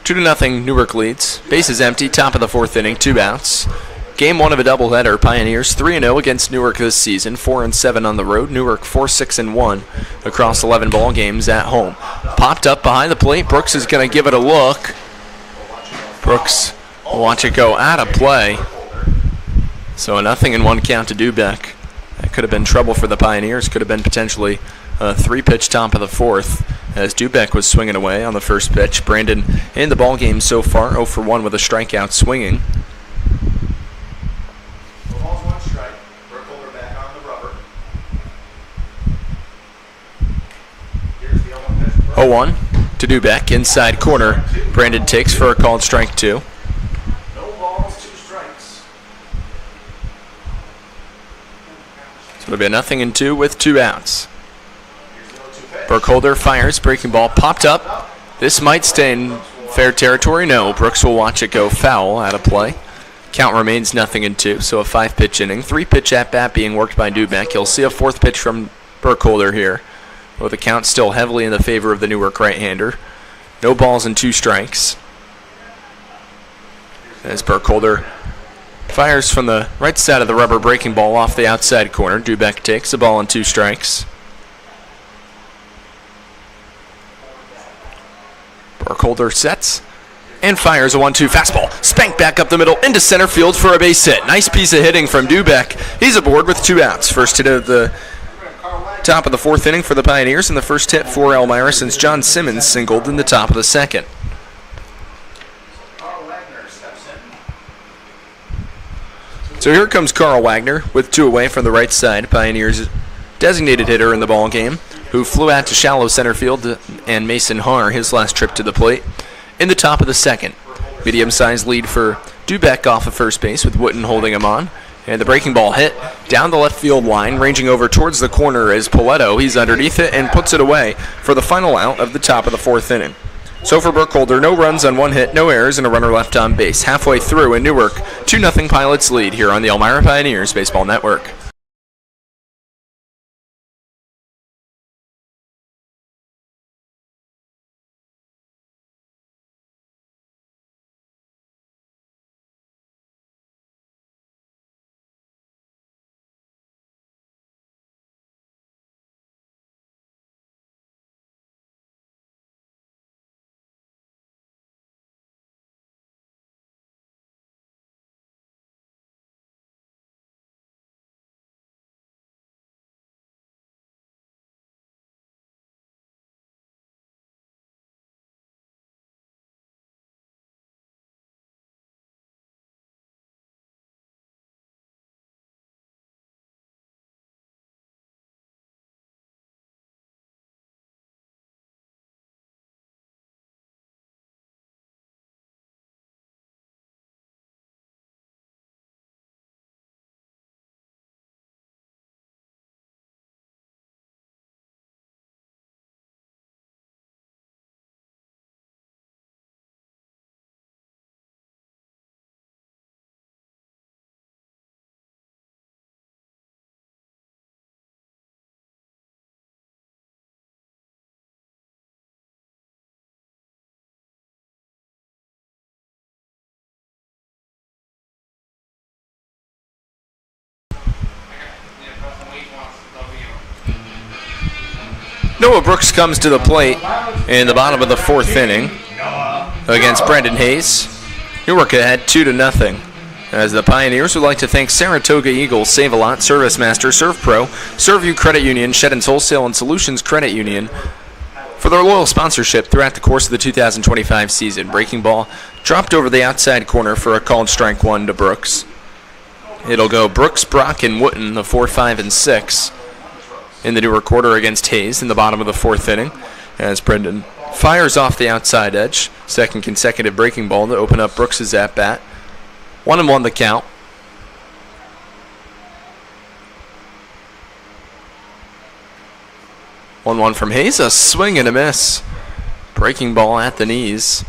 2-0 Newark leads. Base is empty, top of the fourth inning, 2 outs. Game 1 of a doubleheader. Pioneers 3-0 against Newark this season, 4-7 on the road. Newark 4-6-1 across 11 ball games at home. Popped up behind the plate. Brooks is going to give it a look. Brooks will watch it go out of play. So a 0-1 count to Dubeck. That could have been trouble for the Pioneers. Could have been potentially a 3-pitch top of the fourth as Dubeck was swinging away on the first pitch. Brandon in the ball game so far, 0 for 1 with a strikeout swinging. 0-1 to Dubeck, inside corner. Brandon takes for a called strike 2. No balls, 2 strikes. So it'll be a 0-2 with 2 outs. Burkholder fires, breaking ball popped up. This might stay in fair territory. No, Brooks will watch it go foul, out of play. Count remains 0-2, so a 5-pitch inning. 3-pitch at-bat being worked by Dubeck. You'll see a 4th pitch from Burkholder here, with the count still heavily in the favor of the Newark right-hander. No balls and 2 strikes. As Burkholder fires from the right side of the rubber, breaking ball off the outside corner. Dubeck takes a ball and 2 strikes. Burkholder sets and fires a 1-2 fastball. Spanked back up the middle into center field for a base hit. Nice piece of hitting from Dubeck. He's aboard with 2 outs. First hit of the top of the fourth inning for the Pioneers, and the first hit for Elmira since John Simmons singled in the top of the second. So here comes Carl Wagner with 2 away from the right side. Pioneers designated hitter in the ball game, who flew out to shallow center field, and Mason Haar his last trip to the plate in the top of the second. Medium-sized lead for Dubeck off of first base with Wooten holding him on. And the breaking ball hit down the left field line, ranging over towards the corner as Poletto. He's underneath it and puts it away for the final out of the top of the fourth inning. So for Burkholder, no runs on 1 hit, no errors, and a runner left on base. Halfway through in Newark, 2-0 Pilots lead here on the Elmira Pioneers Baseball Network. Noah Brooks comes to the plate in the bottom of the fourth inning against Brendan Hayes. Newark ahead 2-0. As the Pioneers would like to thank Saratoga Eagles, Save-A-Lot, Service Master, ServPro, ServU Credit Union, Shedden's Wholesale and Solutions Credit Union for their loyal sponsorship throughout the course of the 2025 season. Breaking ball dropped over the outside corner for a called strike one to Brooks. It'll go Brooks, Brock, and Wooten, the 4, 5, and 6 in the Newark quarter against Hayes in the bottom of the fourth inning as Brendan fires off the outside edge. Second consecutive breaking ball to open up Brooks' at-bat. 1-1 the count. One from Hayes, a swing and a miss. Breaking ball at the knees.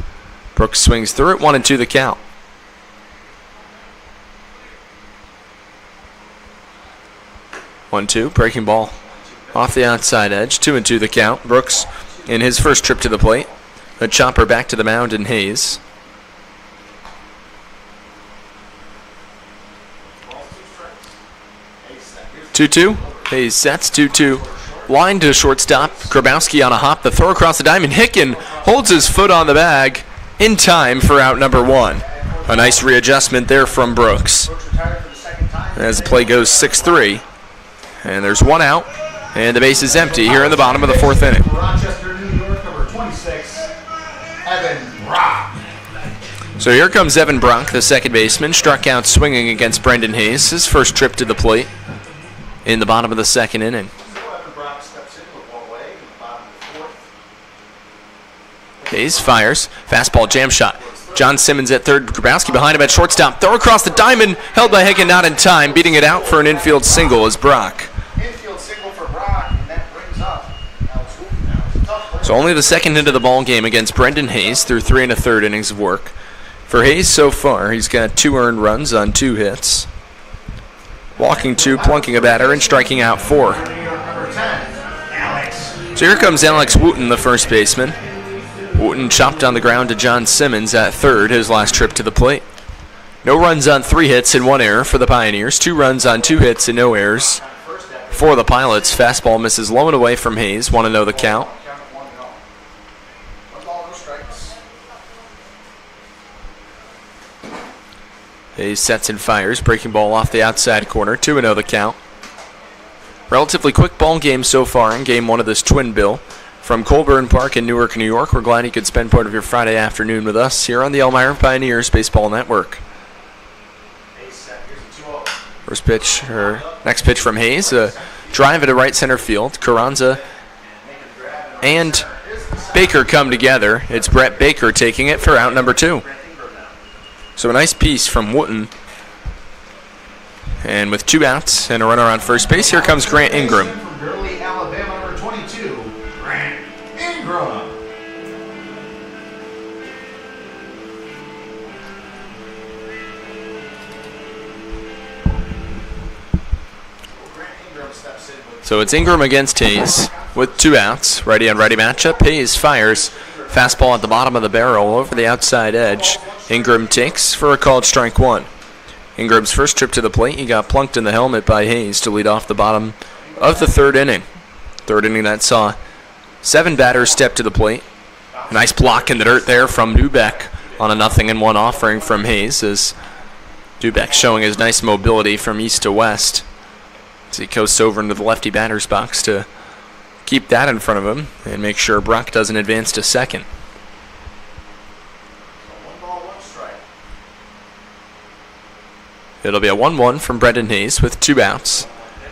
Brooks swings through it, 1-2 the count. One, two, breaking ball off the outside edge, 2-2 the count. Brooks in his first trip to the plate. A chopper back to the mound in Hayes. 2-2. Hayes sets 2-2. Line to shortstop. Grabowski on a hop. The throw across the diamond. Hicken holds his foot on the bag in time for out number one. A nice readjustment there from Brooks. As the play goes 6-3. And there's one out. And the base is empty here in the bottom of the fourth inning. Rochester, New York, number 26, Evan Brock. So here comes Evan Brock, the second baseman, struck out swinging against Brendan Hayes, his first trip to the plate in the bottom of the second inning. Hayes fires, fastball jam shot. John Simmons at third, Grabowski behind him at shortstop. Throw across the diamond, held by Hicken, not in time, beating it out for an infield single as Brock. Infield single for Brock, and that brings up So only the second hit of the ball game against Brendan Hayes through 3 1/3 innings of work. For Hayes so far, he's got 2 earned runs on 2 hits. Walking 2, plunking a batter, and striking out 4. So here comes Alex Wooten, the first baseman. Wooten chopped on the ground to John Simmons at third, his last trip to the plate. No runs on 3 hits and 1 error for the Pioneers. 2 runs on 2 hits and no errors for the Pilots. Fastball misses low and away from Hayes. 1-0 the count. Hayes sets and fires. Breaking ball off the outside corner. 2-0 the count. Relatively quick ball game so far in game 1 of this twin bill. From Colburn Park in Newark, New York, we're glad you could spend part of your Friday afternoon with us here on the Elmira Pioneers Baseball Network. First pitch, or next pitch from Hayes, a drive into right center field. Carranza and Baker come together. It's Brett Baker taking it for out number 2. So a nice piece from Wooten. And with 2 outs and a runner on first base, here comes Grant Ingram. From Gurley, Alabama, number 22, Grant Ingram. So it's Ingram against Hayes with 2 outs. Righty on righty matchup. Hayes fires. Fastball at the bottom of the barrel over the outside edge. Ingram takes for a called strike 1. Ingram's first trip to the plate, he got plunked in the helmet by Hayes to lead off the bottom of the third inning. Third inning that saw 7 batters step to the plate. A nice block in the dirt there from Dubeck on a 0-1 offering from Hayes, as Dubeck showing his nice mobility from east to west as he coasts over into the lefty batter's box to keep that in front of him and make sure Brock doesn't advance to second. It'll be a 1-1 from Brendan Hayes with 2 outs.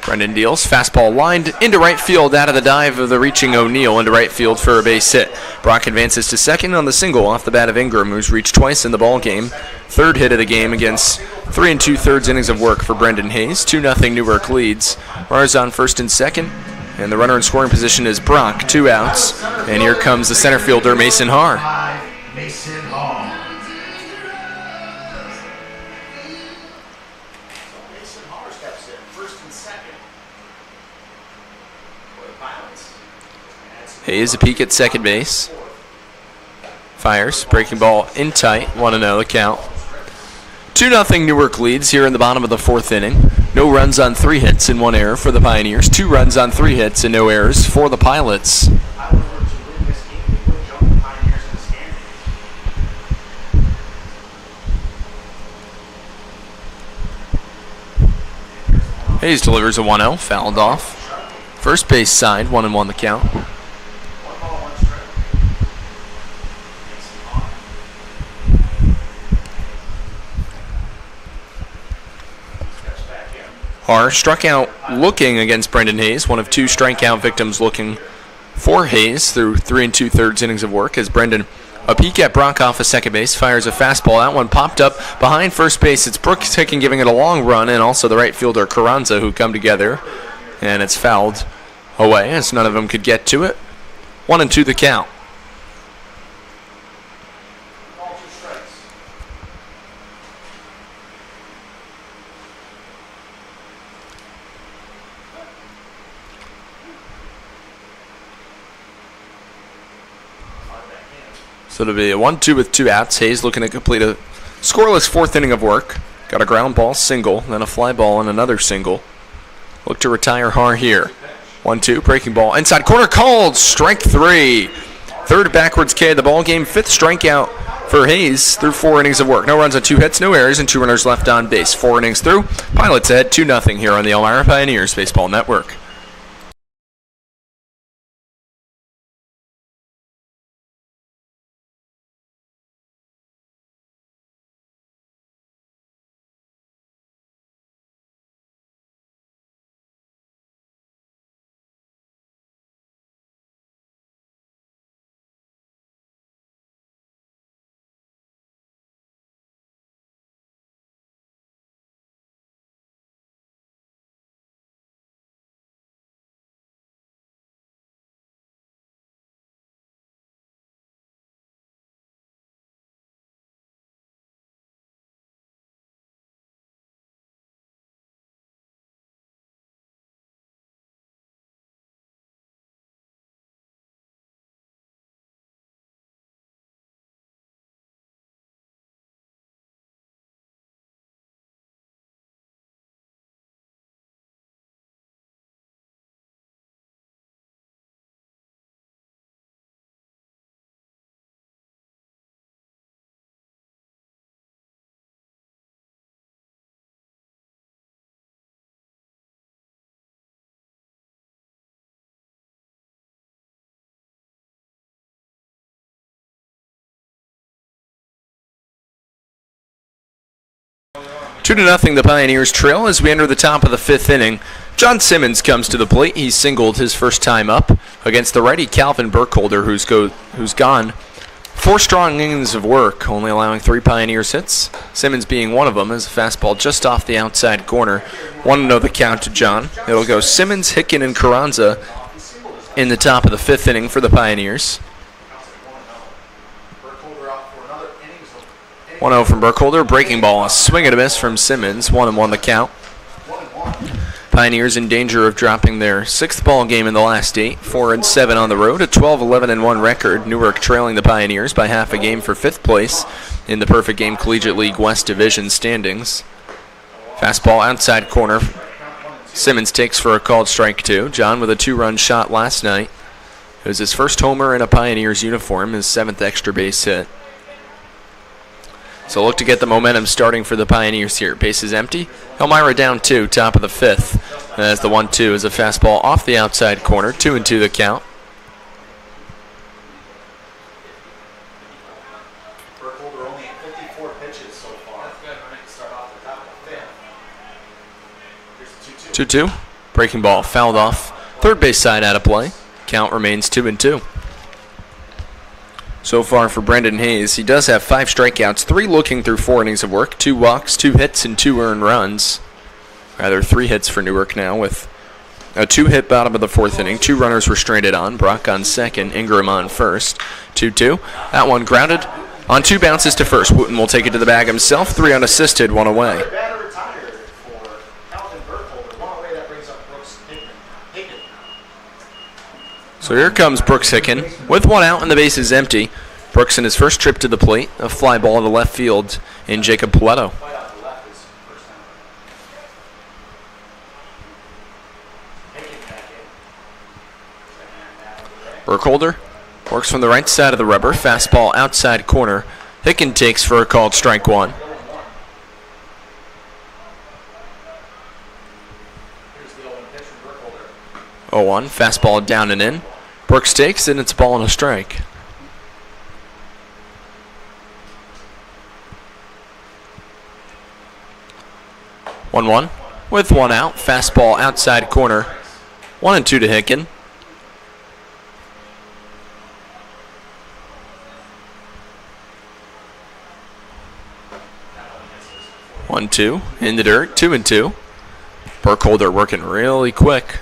Brendan deals, fastball lined into right field out of the dive of the reaching O'Neal into right field for a base hit. Brock advances to second on the single off the bat of Ingram, who's reached twice in the ball game. Third hit of the game against 3 2/3 innings of work for Brendan Hayes. 2-0 Newark leads. Runners on first and second, and the runner in scoring position is Brock. 2 outs, and here comes the center fielder Mason Haar. Mason Hall. Hayes a peek at second base. Fires, breaking ball in tight, 1-0 the count. 2-0 Newark leads here in the bottom of the fourth inning. No runs on 3 hits and 1 error for the Pioneers. 2 runs on 3 hits and no errors for the Pilots. Hayes delivers a 1-0, fouled off. First base side, 1-1 the count. Har struck out looking against Brendan Hayes, one of 2 strikeout victims looking for Hayes through 3 2/3 innings of work as Brendan a peek at Brock off of second base, fires a fastball. That one popped up behind first base. It's Brooks Hicken giving it a long run, and also the right fielder Carranza who come together, and it's fouled away as none of them could get to it. 1-2 the count. So it'll be a 1-2 with 2 outs. Hayes looking to complete a scoreless 4th inning of work. Got a ground ball single, then a fly ball and another single. Look to retire Har here. 1-2, breaking ball. Inside corner called, strike 3. 3rd backwards K of the ball game. 5th strikeout for Hayes through 4 innings of work. No runs on 2 hits, no errors, and 2 runners left on base. 4 innings through. Pilots ahead 2-0 here on the Elmira Pioneers Baseball Network. Two to nothing, the Pioneers trail as we enter the top of the 5th inning. John Simmons comes to the plate. He singled his first time up against the righty Calvin Burkholder, who's gone 4 strong innings of work, only allowing 3 Pioneers hits. Simmons being one of them as a fastball just off the outside corner. 1-0 the count to John. It'll go Simmons, Hicken, and Carranza in the top of the 5th inning for the Pioneers. 1-0 from Burkholder, breaking ball, a swing and a miss from Simmons, 1-1 the count. Pioneers in danger of dropping their 6th ball game in the last 8, 4-7 on the road, a 12-11-1 record. Newark trailing the Pioneers by half a game for 5th place in the Perfect Game Collegiate League West Division standings. Fastball outside corner. Simmons takes for a called strike 2. John with a 2-run shot last night. It was his first homer in a Pioneers uniform, his 7th extra base hit. So look to get the momentum starting for the Pioneers here. Base is empty. Elmira down 2, top of the 5th. As the 1-2 is a fastball off the outside corner. 2-2 the count. Burkholder only 54 pitches so far. That's good. All right, start off the top of the 5th. Here's 2-2. Breaking ball fouled off. 3rd base side out of play. Count remains 2-2. So far for Brendan Hayes, he does have 5 strikeouts, 3 looking through 4 innings of work, 2 walks, 2 hits, and 2 earned runs. Rather, 3 hits for Newark now with a 2-hit bottom of the 4th inning. 2 runners were stranded on. Brock on second, Ingram on first. 2-2. That one grounded on 2 bounces to first. Wooten will take it to the bag himself. 3 unassisted, 1 away. So here comes Brooks Hicken with 1 out and the base is empty. Brooks in his first trip to the plate, a fly ball to left field in Jacob Paletto. Burkholder works from the right side of the rubber. Fastball outside corner. Hicken takes for a called strike one. Oh, 1. Fastball down and in. Brooks takes, and it's a ball and a strike. One with one out. Fastball outside corner. 1-2 to Hicken. 1-2 in the dirt. 2-2. Burkholder working really quick.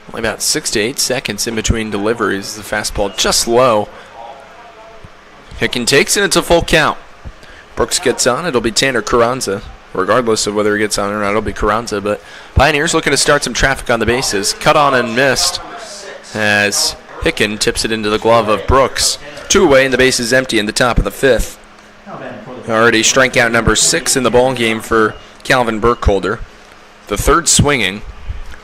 Only about 6 to 8 seconds in between deliveries. The fastball just low. Hicken takes, and it's a full count. Brooks gets on. It'll be Tanner Carranza. Regardless of whether he gets on or not, it'll be Carranza. But Pioneers looking to start some traffic on the bases. Cut on and missed as Hicken tips it into the glove of Brooks. 2 away, and the base is empty in the top of the 5th. Already strikeout number 6 in the ball game for Calvin Burkholder. The 3rd swinging.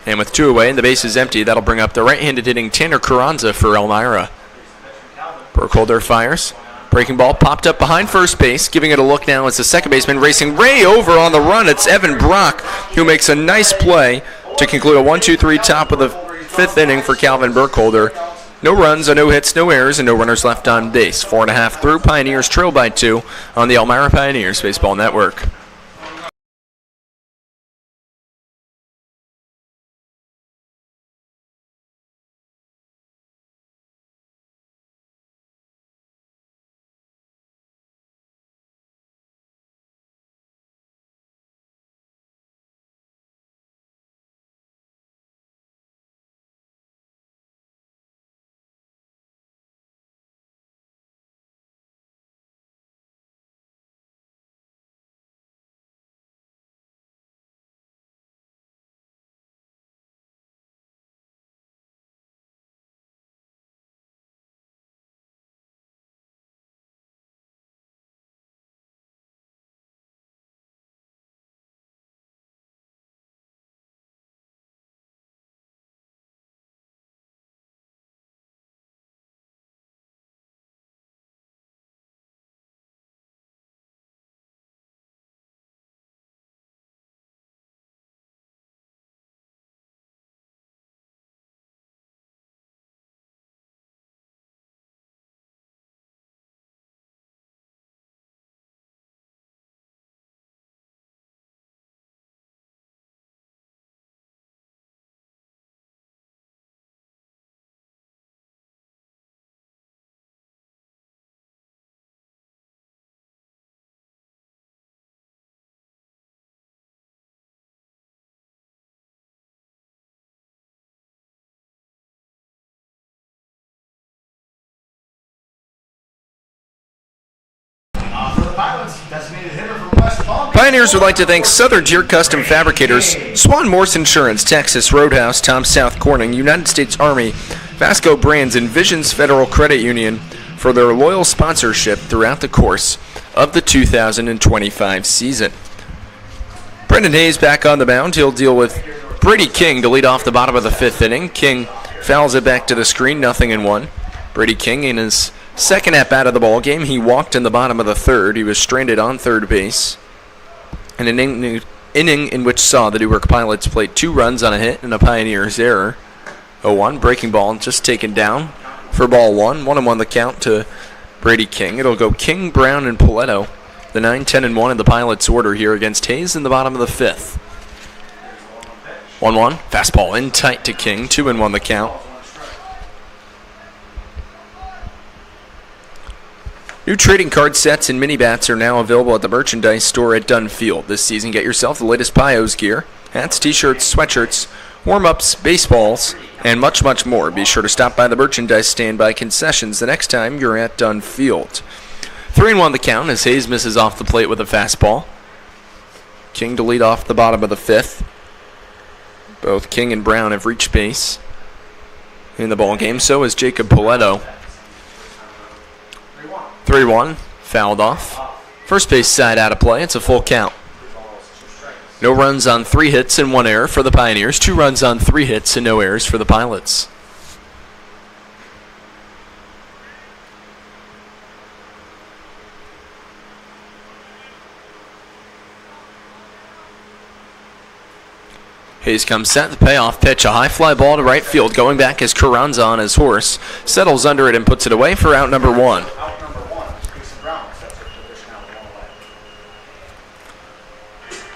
And with 2 away and the base is empty, that'll bring up the right-handed hitting Tanner Carranza for Elmira. Burkholder fires. Breaking ball popped up behind first base. Giving it a look now as the second baseman racing Ray over on the run. It's Evan Brock who makes a nice play to conclude a 1-2-3 top of the 5th inning for Calvin Burkholder. No runs, no hits, no errors, and no runners left on base. 4.5 through. Pioneers trail by 2 on the Elmira Pioneers Baseball Network. Pioneers would like to thank Southern Tier Custom Fabricators, Swan Morse Insurance, Texas Roadhouse, Tom South Corning, United States Army, Vasco Brands, and Visions Federal Credit Union for their loyal sponsorship throughout the course of the 2025 season. Brendan Hayes back on the mound. He'll deal with Brady King to lead off the bottom of the 5th inning. King fouls it back to the screen, 0-1. Brady King in his second at-bat of the ball game. He walked in the bottom of the 3rd. He was stranded on 3rd base. An inning in which saw the Newark Pilots play 2 runs on a hit and a Pioneers error. 0-1, breaking ball just taken down for ball 1. 1-1 the count to Brady King. It'll go King, Brown, and Paletto. The 9-10-1 in the Pilots order here against Hayes in the bottom of the 5th. 1-1, fastball in tight to King. 2-1 the count. New trading card sets and mini bats are now available at the merchandise store at Dunn Field. This season, get yourself the latest Pios gear, hats, t-shirts, sweatshirts, warm-ups, baseballs, and much, much more. Be sure to stop by the merchandise stand by concessions the next time you're at Dunn Field. 3-1 the count as Hayes misses off the plate with a fastball. King to lead off the bottom of the 5th. Both King and Brown have reached base in the ball game. So is Jacob Paletto. 3-1, fouled off. First base side out of play. It's a full count. No runs on 3 hits and 1 error for the Pioneers. 2 runs on 3 hits and no errors for the Pilots. Hayes comes set, the payoff pitch, a high fly ball to right field. Going back is Carranza on his horse. Settles under it and puts it away for out number 1.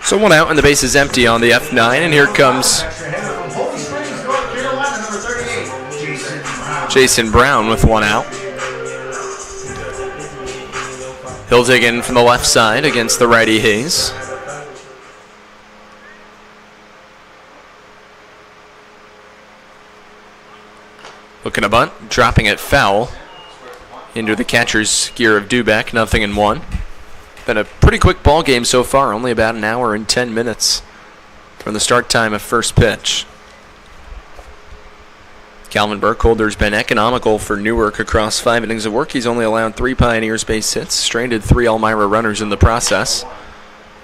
So 1 out and the base is empty on the F9, and here comes Jason Brown with 1 out. He'll dig in from the left side against the righty Hayes. Looking to bunt, dropping it foul into the catcher's gear of Dubek, 0-1. Been a pretty quick ball game so far, only about an hour and 10 minutes from the start time of first pitch. Calvin Burkholder's been economical for Newark across 5 innings of work. He's only allowed 3 Pioneers base hits, stranded 3 Elmira runners in the process.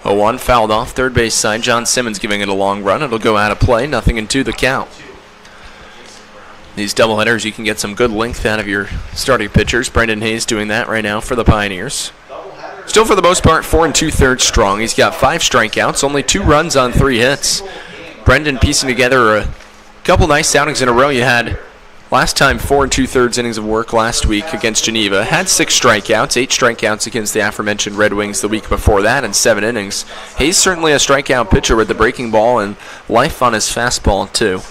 0-1 fouled off third base side. John Simmons giving it a long run. It'll go out of play, 0-2 the count. These doubleheaders, you can get some good length out of your starting pitchers. Brendan Hayes doing that right now for the Pioneers. Still, for the most part, 4 2/3 strong. He's got 5 strikeouts, only 2 runs on 3 hits. Brendan piecing together a couple nice outings in a row. You had last time 4 2/3 innings of work last week against Geneva. Had 6 strikeouts, 8 strikeouts against the aforementioned Red Wings the week before that, and 7 innings. Hayes certainly a strikeout pitcher with the breaking ball and life on his fastball too.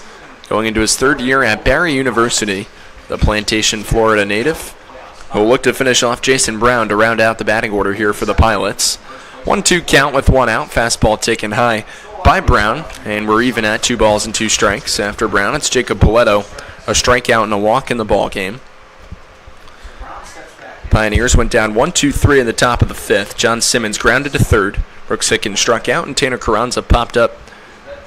Going into his 3rd year at Barry University, the Plantation, Florida native. We'll look to finish off Jason Brown to round out the batting order here for the Pilots. 1-2 count with 1 out. Fastball taken high by Brown, and we're even at 2 balls and 2 strikes. After Brown, it's Jacob Poletto, a strikeout and a walk in the ball game. Pioneers went down 1-2-3 in the top of the 5th. John Simmons grounded to 3rd. Brooks Hicken struck out, and Tanner Carranza popped up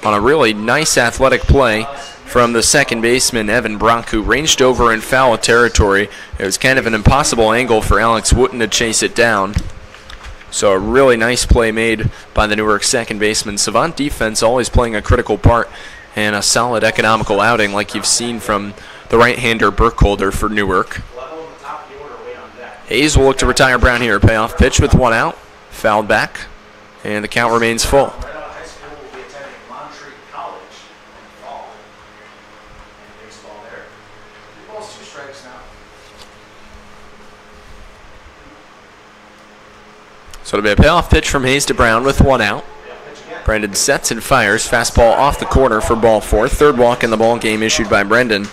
on a really nice athletic play from the second baseman, Evan Brock, who ranged over in foul territory. It was kind of an impossible angle for Alex Wooten to chase it down. So a really nice play made by the Newark second baseman. Savant defense always playing a critical part, and a solid economical outing like you've seen from the right-hander Burkholder for Newark. Hayes will look to retire Brown here. Payoff pitch with 1 out. Fouled back, and the count remains full. So it'll be a payoff pitch from Hayes to Brown with 1 out. Brendan sets and fires. Fastball off the corner for ball 4. 3rd walk in the ball game issued by Brendan.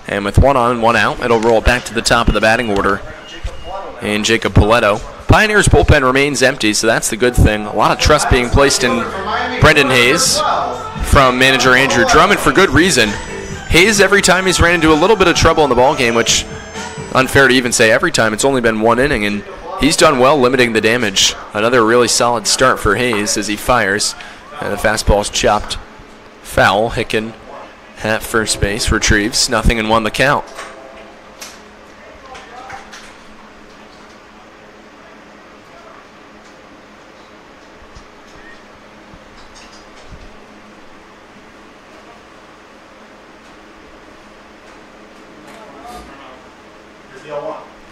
And with 1 on, 1 out, it'll roll back to the top of the batting order. And Jacob Poletto. Pioneers bullpen remains empty, so that's the good thing. A lot of trust being placed in Brendan Hayes from manager Andrew Drummond for good reason. Hayes, every time he's ran into a little bit of trouble in the ball game, which unfair to even say every time, it's only been 1 inning, and he's done well limiting the damage. Another really solid start for Hayes as he fires. And the fastball's chopped foul. Hicken at first base retrieves. 0-1 the count.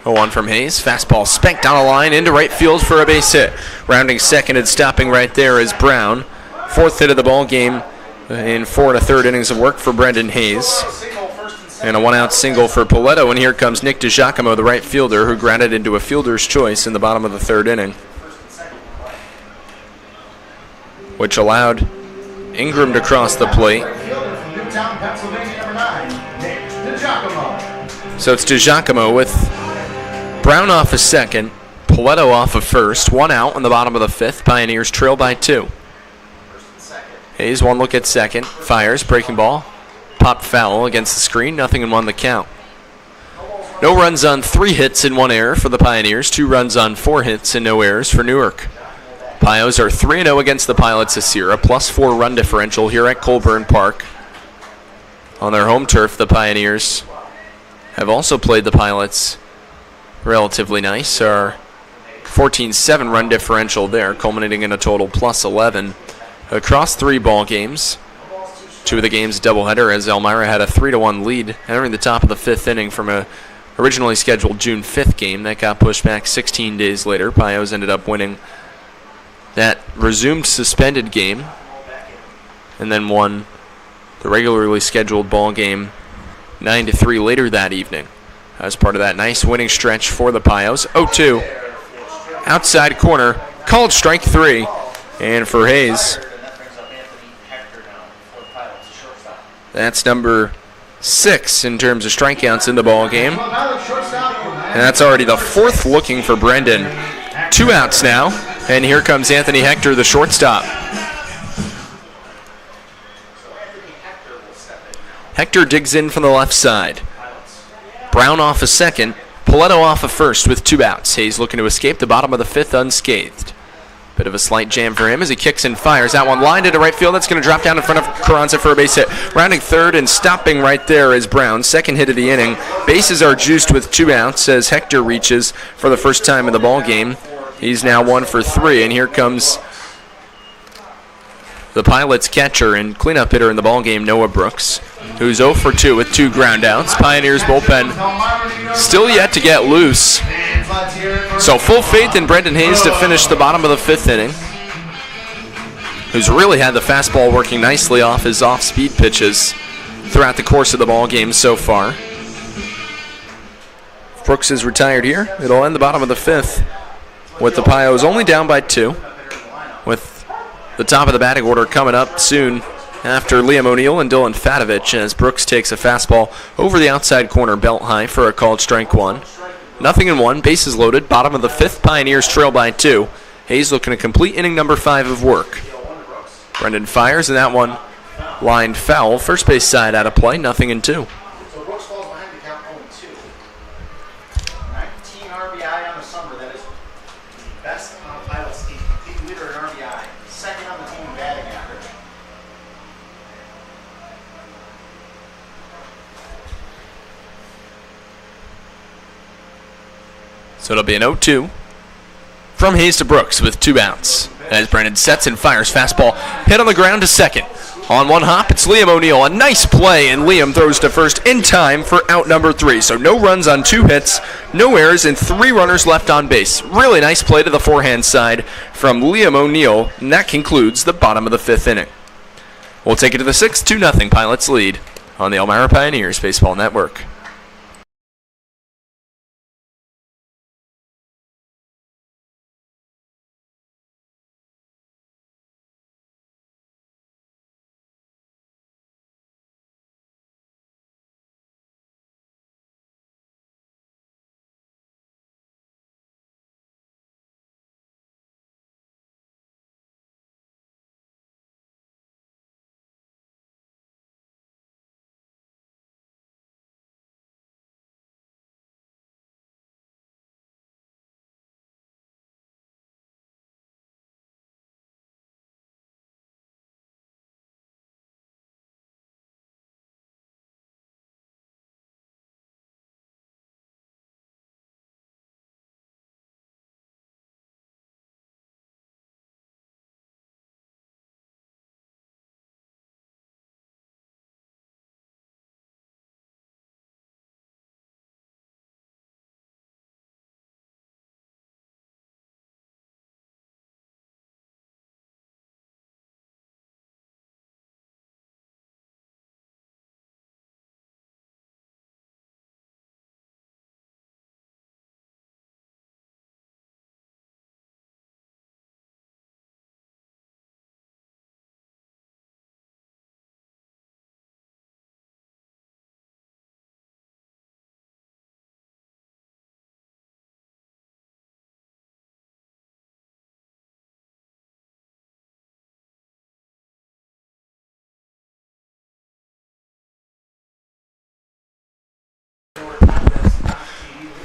A 1 from Hayes. Fastball spanked down a line into right field for a base hit. Rounding second and stopping right there is Brown. 4th hit of the ball game in 4 1/3 innings of work for Brendan Hayes. And a 1-out single for Poletto. And here comes Nick DiGiacomo, the right fielder, who grounded into a fielder's choice in the bottom of the 3rd inning, which allowed Ingram to cross the plate. So it's DiGiacomo with Brown off of second, Poletto off of first. 1 out in the bottom of the 5th. Pioneers trail by 2. Hayes, 1 look at second. Fires, breaking ball. Popped foul against the screen. 0-1 the count. No runs on 3 hits and 1 error for the Pioneers. 2 runs on 4 hits and no errors for Newark. Pios are 3-0 against the Pilots this year. A +4 run differential here at Colburn Park. On their home turf, the Pioneers have also played the Pilots relatively nice. Our 14-7 run differential there, culminating in a total +11 across 3 ball games. 2 of the games doubleheader as Elmira had a 3-1 lead entering the top of the 5th inning from a originally scheduled June 5th game that got pushed back 16 days later. Pios ended up winning that resumed suspended game and then won the regularly scheduled ball game 9-3 later that evening as part of that nice winning stretch for the Pios. 0-2 outside corner, called strike 3, and for Hayes, that's number 6 in terms of strikeouts in the ball game, and that's already the 4th looking for Brendan. 2 outs now, and here comes Anthony Hector, the shortstop. Hector digs in from the left side. Brown off a second, Paletto off a first with 2 outs. Hayes looking to escape the bottom of the 5th unscathed. Bit of a slight jam for him as he kicks and fires. That one lined into right field. That's going to drop down in front of Carranza for a base hit. Rounding third and stopping right there is Brown. 2nd hit of the inning. Bases are juiced with 2 outs as Hector reaches for the first time in the ball game. He's now 1 for 3, and here comes the Pilots catcher and cleanup hitter in the ball game, Noah Brooks, who's 0 for 2 with 2 ground outs. Pioneers bullpen still yet to get loose. So full faith in Brendan Hayes to finish the bottom of the 5th inning, who's really had the fastball working nicely off his off-speed pitches throughout the course of the ball game so far. Brooks is retired here. It'll end the bottom of the 5th with the Pios only down by 2, with the top of the batting order coming up soon after Liam O'Neill and Dylan Fatovich as Brooks takes a fastball over the outside corner belt high for a called strike 1. 0-1, bases loaded, bottom of the 5th, Pioneers trail by 2. Hayes looking to complete inning number 5 of work. Brendan fires, and that one lined foul. First base side out of play, 0-2. So Brooks falls behind the count 0-2. 19 RBI on the summer. That is the best on the Pilots team. League leader in RBI. 2nd on the team in batting average. So it'll be an 0-2 from Hayes to Brooks with 2 outs. As Brendan sets and fires, fastball hit on the ground to 2nd. On one hop, it's Liam O'Neill. A nice play, and Liam throws to first in time for out number 3. So no runs on 2 hits, no errors, and 3 runners left on base. Really nice play to the forehand side from Liam O'Neill, and that concludes the bottom of the 5th inning. We'll take it to the 6th, 2-0 Pilots lead on the Elmira Pioneers Baseball Network.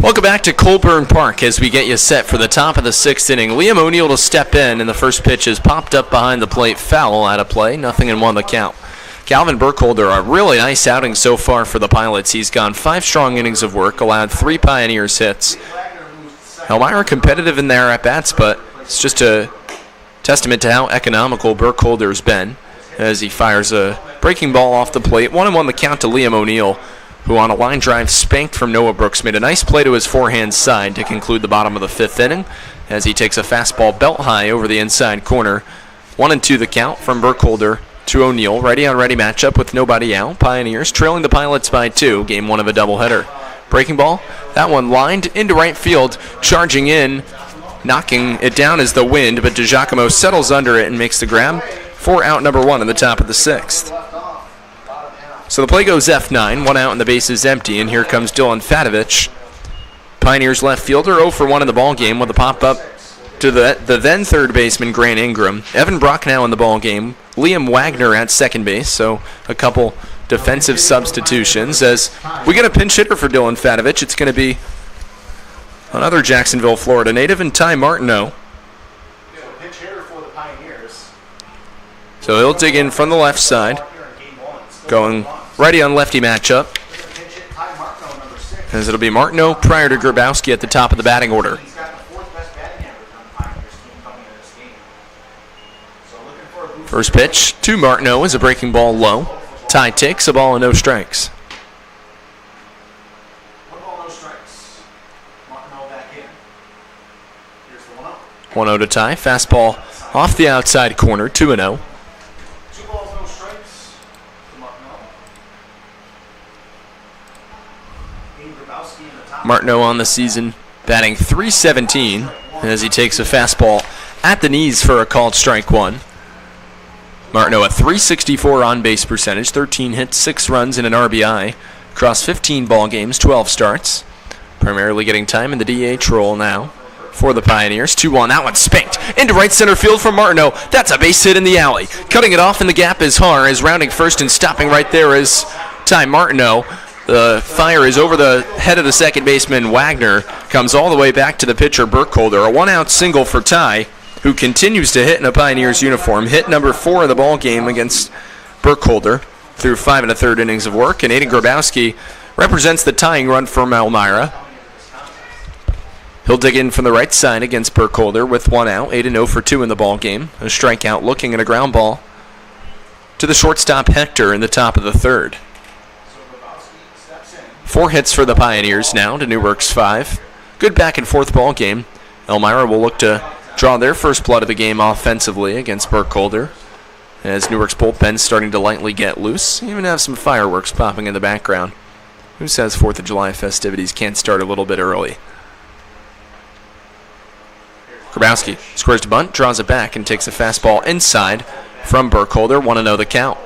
Welcome back to Colburn Park as we get you set for the top of the 6th inning. Liam O'Neill to step in, and the first pitch is popped up behind the plate, foul out of play, 0-1 the count. Calvin Burkholder, a really nice outing so far for the Pilots. He's gone 5 strong innings of work, allowed 3 Pioneers hits. Elmira competitive in their at-bats, but it's just a Testament to how economical Burkholder's been as he fires a breaking ball off the plate. 1-1 the count to Liam O'Neill, who on a line drive spanked from Noah Brooks made a nice play to his forehand side to conclude the bottom of the 5th inning as he takes a fastball belt high over the inside corner. 1-2 the count from Burkholder to O'Neill. Righty on righty matchup with nobody out. Pioneers trailing the Pilots by 2. Game 1 of a doubleheader. Breaking ball, that one lined into right field, charging in, knocking it down as the wind, but DiGiacomo settles under it and makes the grab for out number 1 in the top of the 6th. So the play goes F9, 1 out and the base is empty, and here comes Dylan Fatovich. Pioneers left fielder 0 for 1 in the ball game with a pop-up to the then third baseman Grant Ingram. Evan Brock now in the ball game. Liam Wagner at second base, so a couple defensive substitutions as we get a pinch hitter for Dylan Fatovich. It's going to be another Jacksonville, Florida native, and Ty Martineau. Pinch hitter for the Pioneers. So he'll dig in from the left side, going righty on lefty matchup, as it'll be Martineau prior to Grabowski at the top of the batting order. He's got the 4th best batting average on the Pioneers team coming into this game. So looking for a boost. First pitch to Martineau is a breaking ball low. Ty takes a ball and no strikes. 1 ball, no strikes. Martineau back in. Here's the 1-0 1-0. to Ty. Fastball off the outside corner, 2-0. 2 balls, no strikes to Martineau. Grabowski in the top. Martineau on the season batting .317 as he takes a fastball at the knees for a called strike 1. Martineau at .364 on-base percentage, 13 hits, 6 runs, and an RBI. Across 15 ball games, 12 starts. Primarily getting time in the DH role now for the Pioneers. 2-1, that one spanked into right center field from Martineau. That's a base hit in the alley. Cutting it off in the gap is Har, is rounding first and stopping right there is Ty Martineau. The fire is over the head of the second baseman, Wagner. Comes all the way back to the pitcher, Burkholder. A 1-out single for Ty, who continues to hit in a Pioneers uniform. Hit number 4 of the ball game against Burkholder through 5 1/3 innings of work. And Aiden Grabowski represents the tying run from Elmira. He'll dig in from the right side against Burkholder with 1 out. 8-0 for 2 in the ball game. A strikeout looking at a ground ball to the shortstop Hector in the top of the 3rd. 4 hits for the Pioneers now to Newark's 5. Good back and forth ball game. Elmira will look to draw their first blood of the game offensively against Burkholder, as Newark's bullpen's starting to lightly get loose. Even have some fireworks popping in the background. Who says 4th of July festivities can't start a little bit early? Grabowski squares to bunt, draws it back, and takes a fastball inside from Burkholder. 1-0 the count.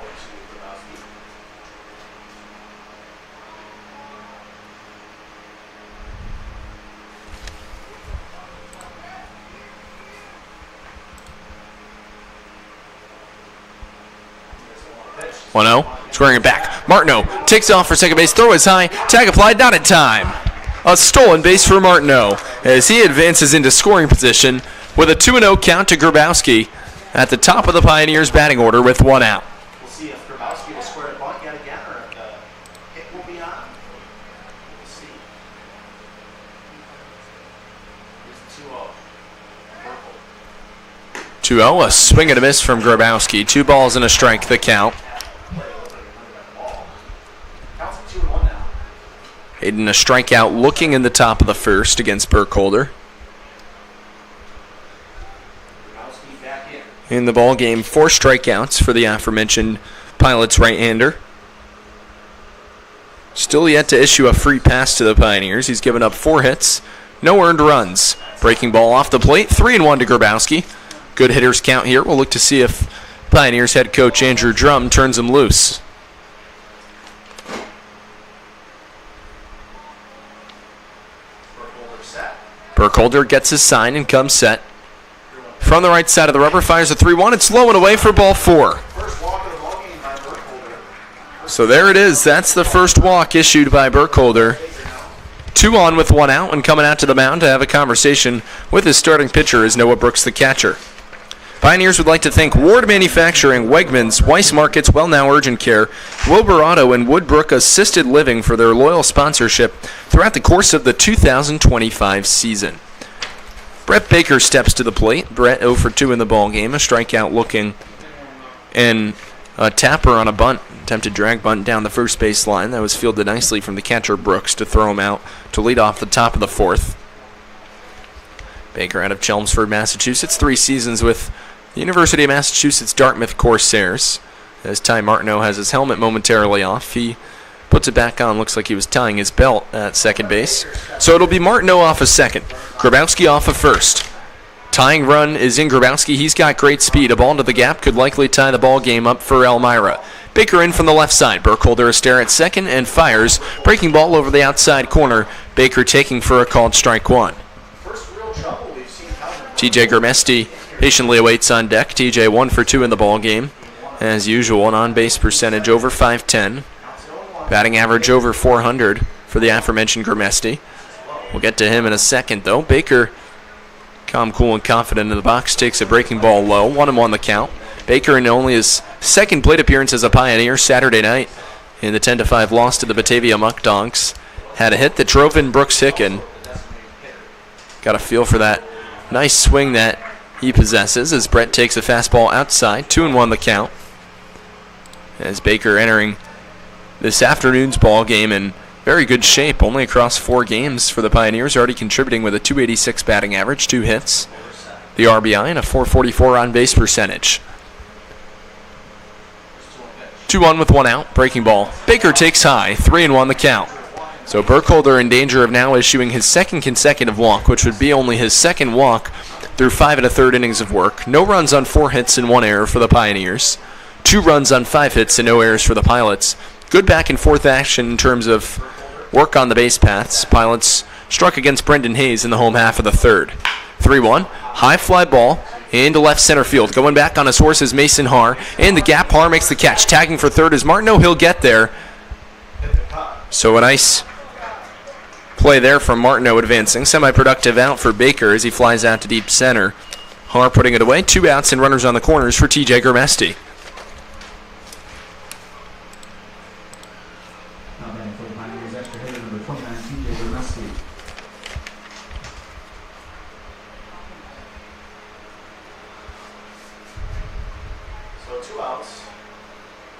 Squaring it back. Martineau takes off for second base. Throw is high. Tag applied. Not in time. A stolen base for Martineau as he advances into scoring position with a 2-0 count to Grabowski at the top of the Pioneers batting order with 1 out. We'll see if Grabowski will square the bunt yet again or if the hit will be on. We'll see. Here's the 2-0. 2-0, a swing and a miss from Grabowski. 2 balls and a strike, the count. Hayden a strikeout looking in the top of the 1st against Burkholder. In the ball game, 4 strikeouts for the aforementioned Pilots right-hander. Still yet to issue a free pass to the Pioneers. He's given up 4 hits, no earned runs. Breaking ball off the plate, 3-1 to Grabowski. Good hitters count here. We'll look to see if Pioneers head coach Andrew Drum turns him loose. Burkholder gets his sign and comes set. From the right side of the rubber, fires a 3-1. It's low and away for ball 4. First walk of the ball game by Burkholder. So there it is. That's the first walk issued by Burkholder. 2 on with 1 out, and coming out to the mound to have a conversation with his starting pitcher is Noah Brooks, the catcher. Pioneers would like to thank Ward Manufacturing, Wegmans, Weiss Markets, Well Now Urgent Care, Wilbur Auto, and Woodbrook Assisted Living for their loyal sponsorship throughout the course of the 2025 season. Brett Baker steps to the plate. Brett 0 for 2 in the ball game. A strikeout looking, and a tapper on a bunt. Attempted drag bunt down the first base line. That was fielded nicely from the catcher Brooks to throw him out to lead off the top of the fourth. Baker out of Chelmsford, Massachusetts. 3 seasons with the University of Massachusetts Dartmouth Corsairs. As Ty Martineau has his helmet momentarily off, he puts it back on. Looks like he was tying his belt at second base. So it'll be Martineau off of second. Grabowski off of first. Tying run is in Grabowski. He's got great speed. A ball into the gap could likely tie the ball game up for Elmira. Baker in from the left side. Burkholder a stare at second and fires. Breaking ball over the outside corner. Baker taking for a called strike one. TJ Gurmesti patiently awaits on deck. TJ 1 for 2 in the ball game. As usual, an on-base percentage over .510. Batting average over .400 for the aforementioned Gurmesti. We'll get to him in a second, though. Baker, calm, cool, and confident in the box, takes a breaking ball low. 1-1 the count. Baker in only his second plate appearance as a Pioneer Saturday night in the 10-5 loss to the Batavia Muck Dogs. Had a hit that drove in Brooks Hicken. Got a feel for that nice swing that he possesses as Brett takes a fastball outside. 2-1 the count. As Baker entering this afternoon's ball game in very good shape, only across 4 games for the Pioneers, already contributing with a .286 batting average, 2 hits, the RBI, and a .444 on-base percentage. 2-1 with 1 out, breaking ball. Baker takes high, 3-1 the count. So Burkholder in danger of now issuing his second consecutive walk, which would be only his second walk through 5 1/3 innings of work. No runs on 4 hits and 1 error for the Pioneers. 2 runs on 5 hits and no errors for the Pilots. Good back and forth action in terms of work on the base paths. Pilots struck against Brendan Hayes in the home half of the third. 3-1, high fly ball into left center field. Going back on his horse is Mason Haar. In the gap, Haar makes the catch. Tagging for third is Martineau. He'll get there. So a nice play there from Martineau advancing. Semi-productive out for Baker as he flies out to deep center. Haar putting it away. 2 outs and runners on the corners for TJ Gurmesti.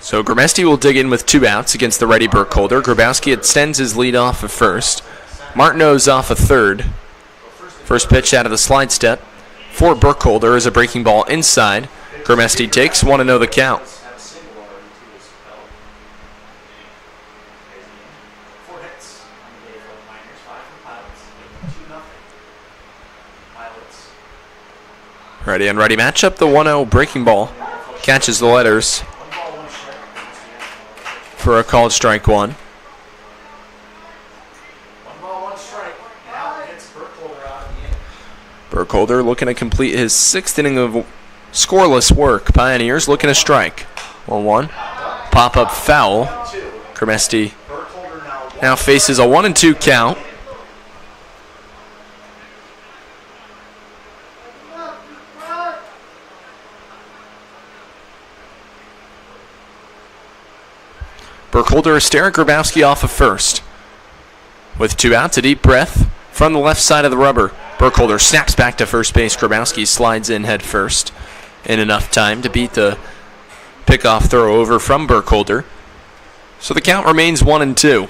So Gurmesti will dig in with 2 outs against the righty Burkholder. Grabowski extends his lead off of first. Martineau's off of third. First pitch out of the slide step for Burkholder is a breaking ball inside. Gurmesti takes 1-0 the count. Ready and ready matchup. The 1-0 breaking ball catches the letters for a called strike one. 1-1 strike. Now gets Burkholder out of the inning. Burkholder looking to complete his 6th inning of scoreless work. Pioneers looking to strike. 1-1. Pop-up foul. Gurmesti now faces a 1-2 count. Burkholder a stare at Grabowski off of first. With 2 outs, a deep breath from the left side of the rubber. Burkholder snaps back to first base. Grabowski slides in head first in enough time to beat the pickoff throw over from Burkholder. So the count remains 1-2.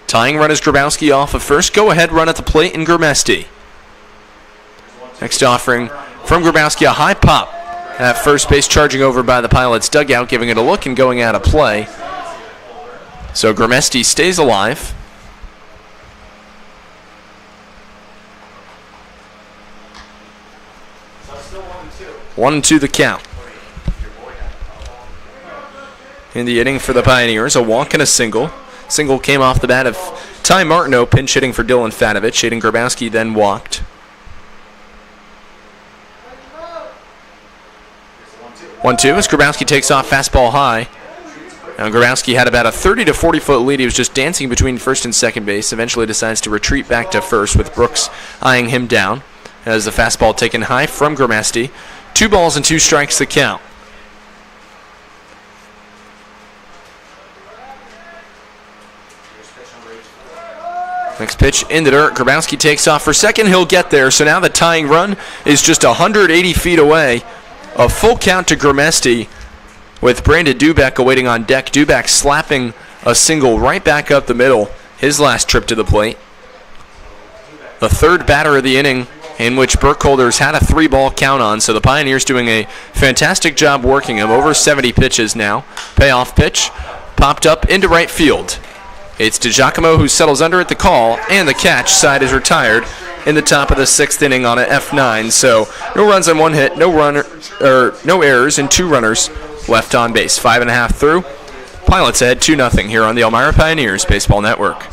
Tying run is Grabowski off of first. Go ahead run at the plate in Gurmesti. Next offering from Grabowski, a high pop at first base, charging over by the Pilots dugout, giving it a look and going out of play. So Gurmesti stays alive. So still 1-2. 1-2 the count. In the inning for the Pioneers, a walk and a single. Single came off the bat of Ty Martineau, pinch hitting for Dylan Fatovich. Aiden Grabowski then walked. 1-2 as Grabowski takes off fastball high. Now Grabowski had about a 30 to 40 foot lead. He was just dancing between first and second base. Eventually decides to retreat back to first with Brooks eyeing him down as the fastball taken high from Gurmesti. 2 balls and 2 strikes the count. Next pitch in the dirt. Grabowski takes off for second. He'll get there. So now the tying run is just 180 feet away. A full count to Gramesti with Brandon Dubeck awaiting on deck. Dubeck slapping a single right back up the middle. His last trip to the plate. The third batter of the inning in which Burkholder's had a 3-ball count on. So the Pioneers doing a fantastic job working him. Over 70 pitches now. Payoff pitch popped up into right field. It's DiGiacomo who settles under at the call, and the catch. Side is retired in the top of the 6th inning on an F9. So no runs on 1 hit, no errors, and 2 runners left on base. 5.5 through. Pilots ahead 2-0 here on the Elmira Pioneers Baseball Network.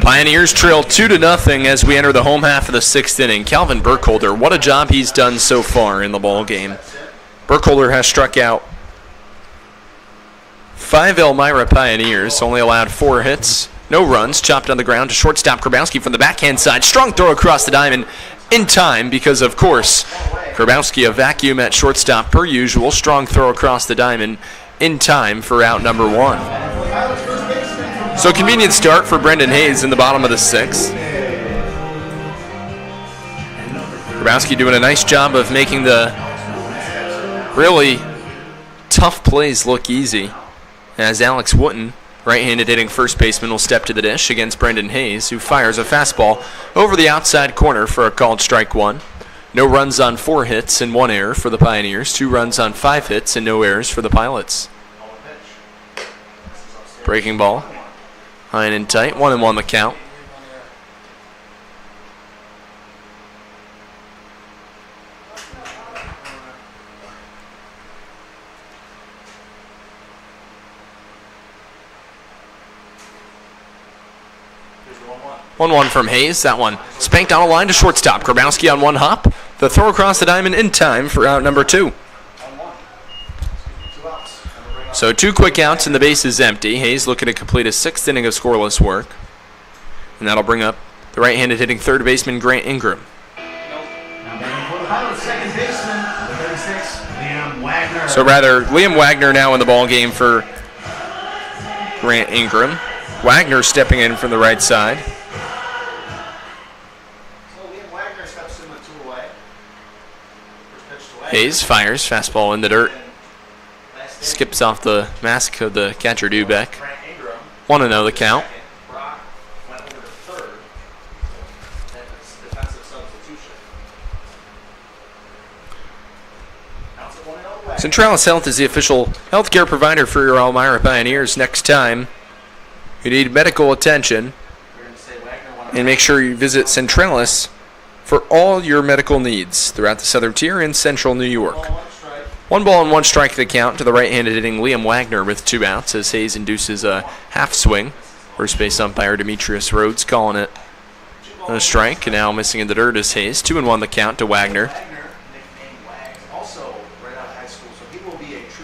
Pioneers trail 2-0 as we enter the home half of the 6th inning. Calvin Burkholder, what a job he's done so far in the ball game. Burkholder has struck out 5 Elmira Pioneers, only allowed 4 hits, no runs, chopped on the ground to shortstop Grabowski from the backhand side. Strong throw across the diamond in time because, of course, Grabowski a vacuum at shortstop per usual. Strong throw across the diamond in time for out number 1. So convenient start for Brendan Hayes in the bottom of the 6th. Grabowski doing a nice job of making the really tough plays look easy, as Alex Wooten, right-handed hitting first baseman, will step to the dish against Brendan Hayes, who fires a fastball over the outside corner for a called strike 1. No runs on 4 hits and 1 error for the Pioneers. 2 runs on 5 hits and no errors for the Pilots. Breaking ball. High and in tight. 1-1 the count. One from Hayes. That one spanked on a line to shortstop. Grabowski on one hop. The throw across the diamond in time for out number 2. So 2 quick outs and the base is empty. Hayes looking to complete a 6th inning of scoreless work. And that'll bring up the right-handed hitting third baseman Grant Ingram. So rather, Liam Wagner now in the ball game for Grant Ingram. Wagner stepping in from the right side. Hayes fires, fastball in the dirt. Skips off the mask of the catcher Dubeck. 1-0 the count. Centralis Health is the official healthcare provider for your Elmira Pioneers. Next time you need medical attention, and make sure you visit Centralis for all your medical needs throughout the Southern Tier in Central New York. 1 ball and 1 strike the count to the right-handed hitting Liam Wagner with 2 outs as Hayes induces a half swing. First base umpire Demetrius Rhodes calling it a strike, and now missing in the dirt is Hayes. 2-1 the count to Wagner.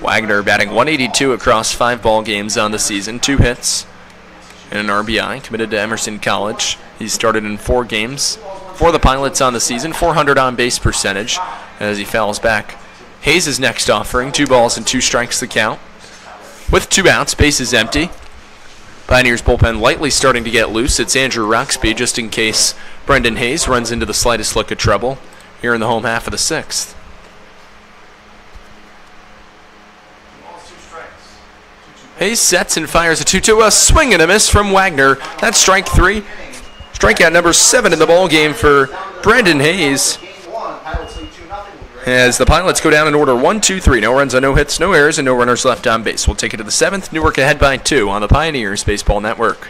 Wagner batting .182 across 5 ball games on the season, 2 hits and an RBI, committed to Emerson College. He started in 4 games for the Pilots on the season, .400 on base percentage as he fouls back Hayes' next offering. 2 balls and 2 strikes the count. With 2 outs, bases empty. Pioneers bullpen lightly starting to get loose. It's Andrew Roxby just in case Brendan Hayes runs into the slightest look of trouble here in the home half of the 6th. Hayes sets and fires a 2-2. A swing and a miss from Wagner. That's strike 3. Strikeout number 7 in the ball game for Brendan Hayes. As the Pilots go down in order 1-2-3. No runs on no hits, no errors, and no runners left on base. We'll take it to the 7th. Newark ahead by 2 on the Pioneers Baseball Network.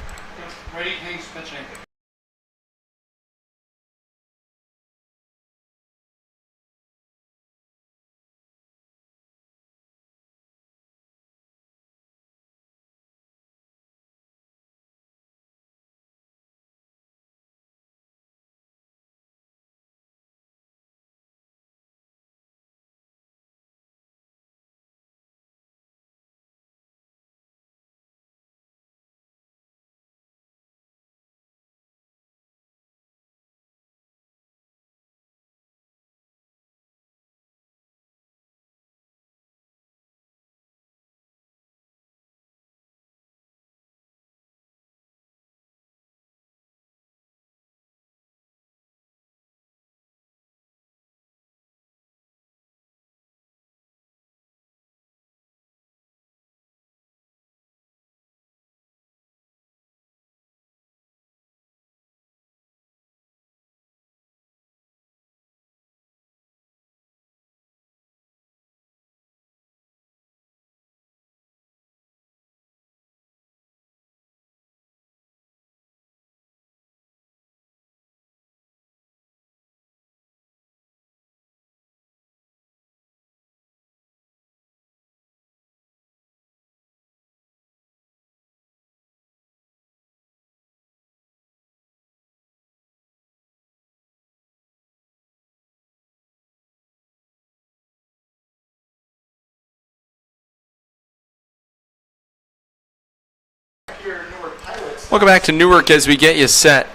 Welcome back to Newark as we get you set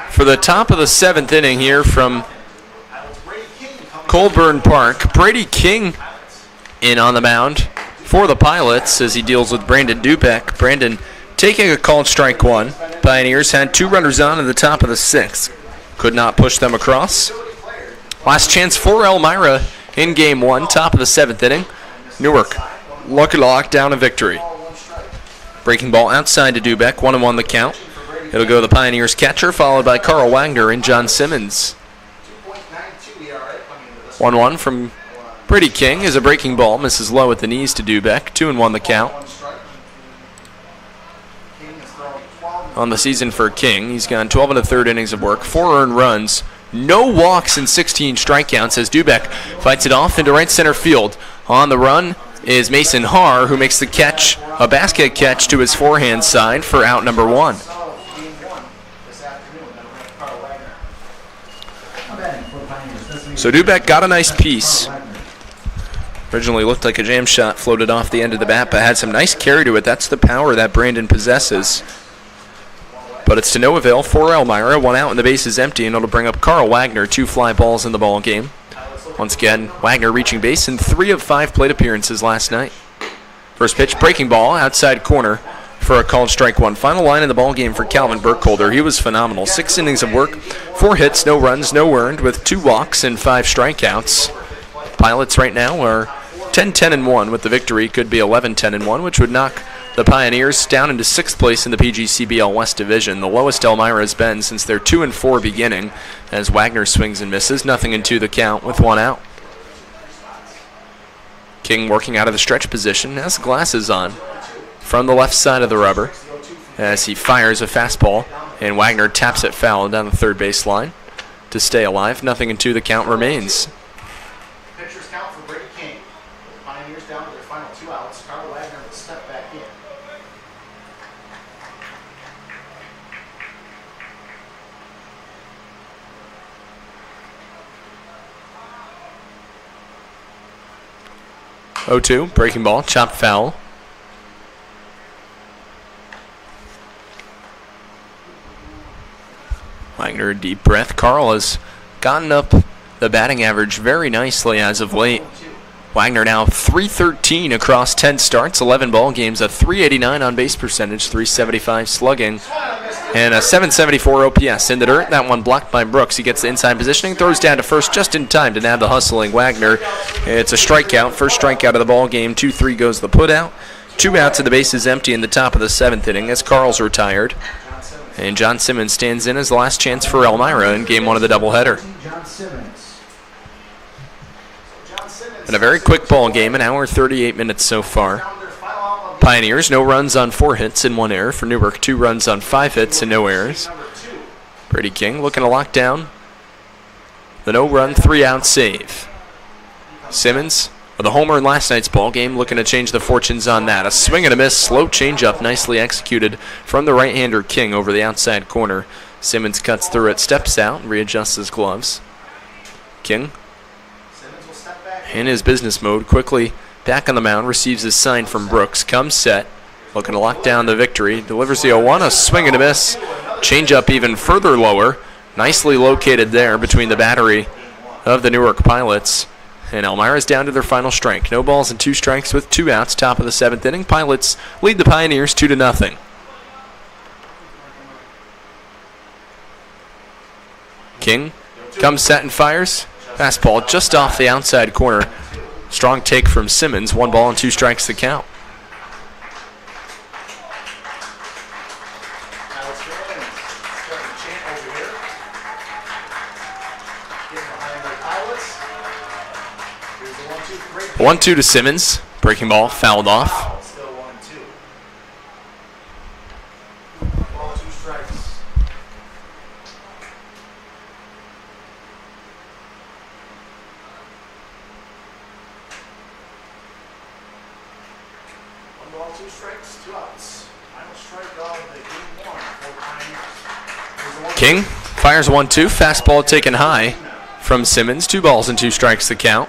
for the top of the 7th inning here from Colburn Park. Brady King in on the mound for the Pilots as he deals with Brandon Dubek. Brandon taking a called strike 1. Pioneers had 2 runners on in the top of the 6th. Could not push them across. Last chance for Elmira in game 1, top of the 7th inning. Newark lucky lock down a victory. Breaking ball outside to Dubek, 1-1 the count. It'll go to the Pioneers catcher, followed by Carl Wagner and John Simmons. 1-1 from Brady King is a breaking ball, misses low at the knees to Dubek. 2-1 the count. On the season for King, he's gone 12 1/3 innings of work, 4 earned runs, no walks and 16 strikeouts as Dubek fights it off into right center field. On the run is Mason Haar, who makes the catch, a basket catch to his forehand side for out number 1. So Dubek got a nice piece. Originally looked like a jam shot floated off the end of the bat, but had some nice carry to it. That's the power that Brandon possesses. But it's to no avail for Elmira. 1 out and the base is empty, and it'll bring up Carl Wagner. 2 fly balls in the ball game. Once again, Wagner reaching base in 3 of 5 plate appearances last night. First pitch, breaking ball, outside corner for a called strike 1. Final line in the ball game for Calvin Burkholder. He was phenomenal. 6 innings of work, 4 hits, no runs, no earned, with 2 walks and 5 strikeouts. Pilots right now are 10-10-1 with the victory. Could be 11-10-1, which would knock the Pioneers down into 6th place in the PGCBL West Division, the lowest Elmira has been since their 2-4 beginning, as Wagner swings and misses. 0-2 the count with 1 out. King working out of the stretch position, has glasses on from the left side of the rubber. as he fires a fastball, and Wagner taps it foul down the third base line to stay alive. 0-2, the count remains. Pitchers count for Brady King. The Pioneers down to their final 2 outs. Carl Wagner will step back in. (0-2), breaking ball, chopped foul. Wagner, a deep breath. Carl has gotten up the batting average very nicely as of late. Wagner now .313 across 10 starts, 11 ball games, a .389 on base percentage, .375 slugging, and a .774 OPS. In the dirt, that one blocked by Brooks. He gets the inside positioning, throws down to first just in time to nab the hustling Wagner. It's a strikeout, first strikeout of the ball game. 2-3 goes the putout. 2 outs and the base is empty in the top of the 7th inning as Carl's retired. And John Simmons stands in as the last chance for Elmira in Game 1 of the doubleheader. And a very quick ball game, an hour 38 minutes so far. Pioneers, no runs on 4 hits and 1 error. For Newark, 2 runs on 5 hits and no errors. Brady King looking to lock down the no-run 3-out save. Simmons, with a homer in last night's ball game, looking to change the fortunes on that. A swing and a miss, slow changeup, nicely executed from the right-hander King over the outside corner. Simmons cuts through it, steps out, and readjusts his gloves. King, in his business mode, quickly back on the mound, receives his sign from Brooks, comes set, looking to lock down the victory, delivers the 0-1, a swing and a miss, changeup even further lower, nicely located there between the battery of the Newark Pilots. And Elmira's down to their final strike. No balls and 2 strikes with 2 outs, top of the 7th inning. Pilots lead the Pioneers 2-0. King comes set and fires. Fastball just off the outside corner. Strong take from Simmons. 1 ball and 2 strikes to count. Still 1-2 to Simmons. Breaking ball fouled off. 1-2. Ball, 2 strikes. One ball, 2 strikes, 2 outs. Final strike of the Game 1 for Pioneers. King fires 1-2. Fastball taken high from Simmons. 2 balls and 2 strikes to count.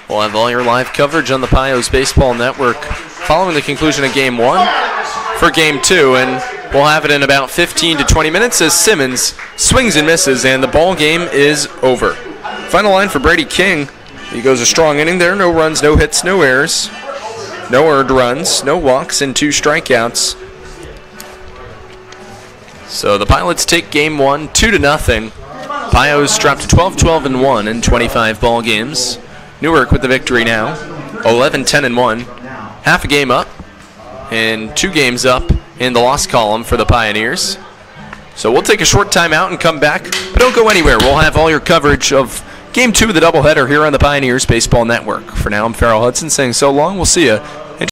We'll have all your live coverage on the Pios Baseball Network following the conclusion of Game 1 for Game 2, and we'll have it in about 15 to 20 minutes as Simmons swings and misses, and the ball game is over. Final line for Brady King. He goes a strong inning there. No runs, no hits, no errors, no earned runs, no walks, and 2 strikeouts. So the Pilots take Game 1 2-0. Pios dropped to 12-12-1 in 25 ball games. Newark with the victory now, 11-10-1, half a game up, and 2 games up in the loss column for the Pioneers. So we'll take a short time out and come back, but don't go anywhere. We'll have all your coverage of Game 2 of the doubleheader here on the Pioneers Baseball Network. For now, I'm Farrell Hudson saying so long. We'll see you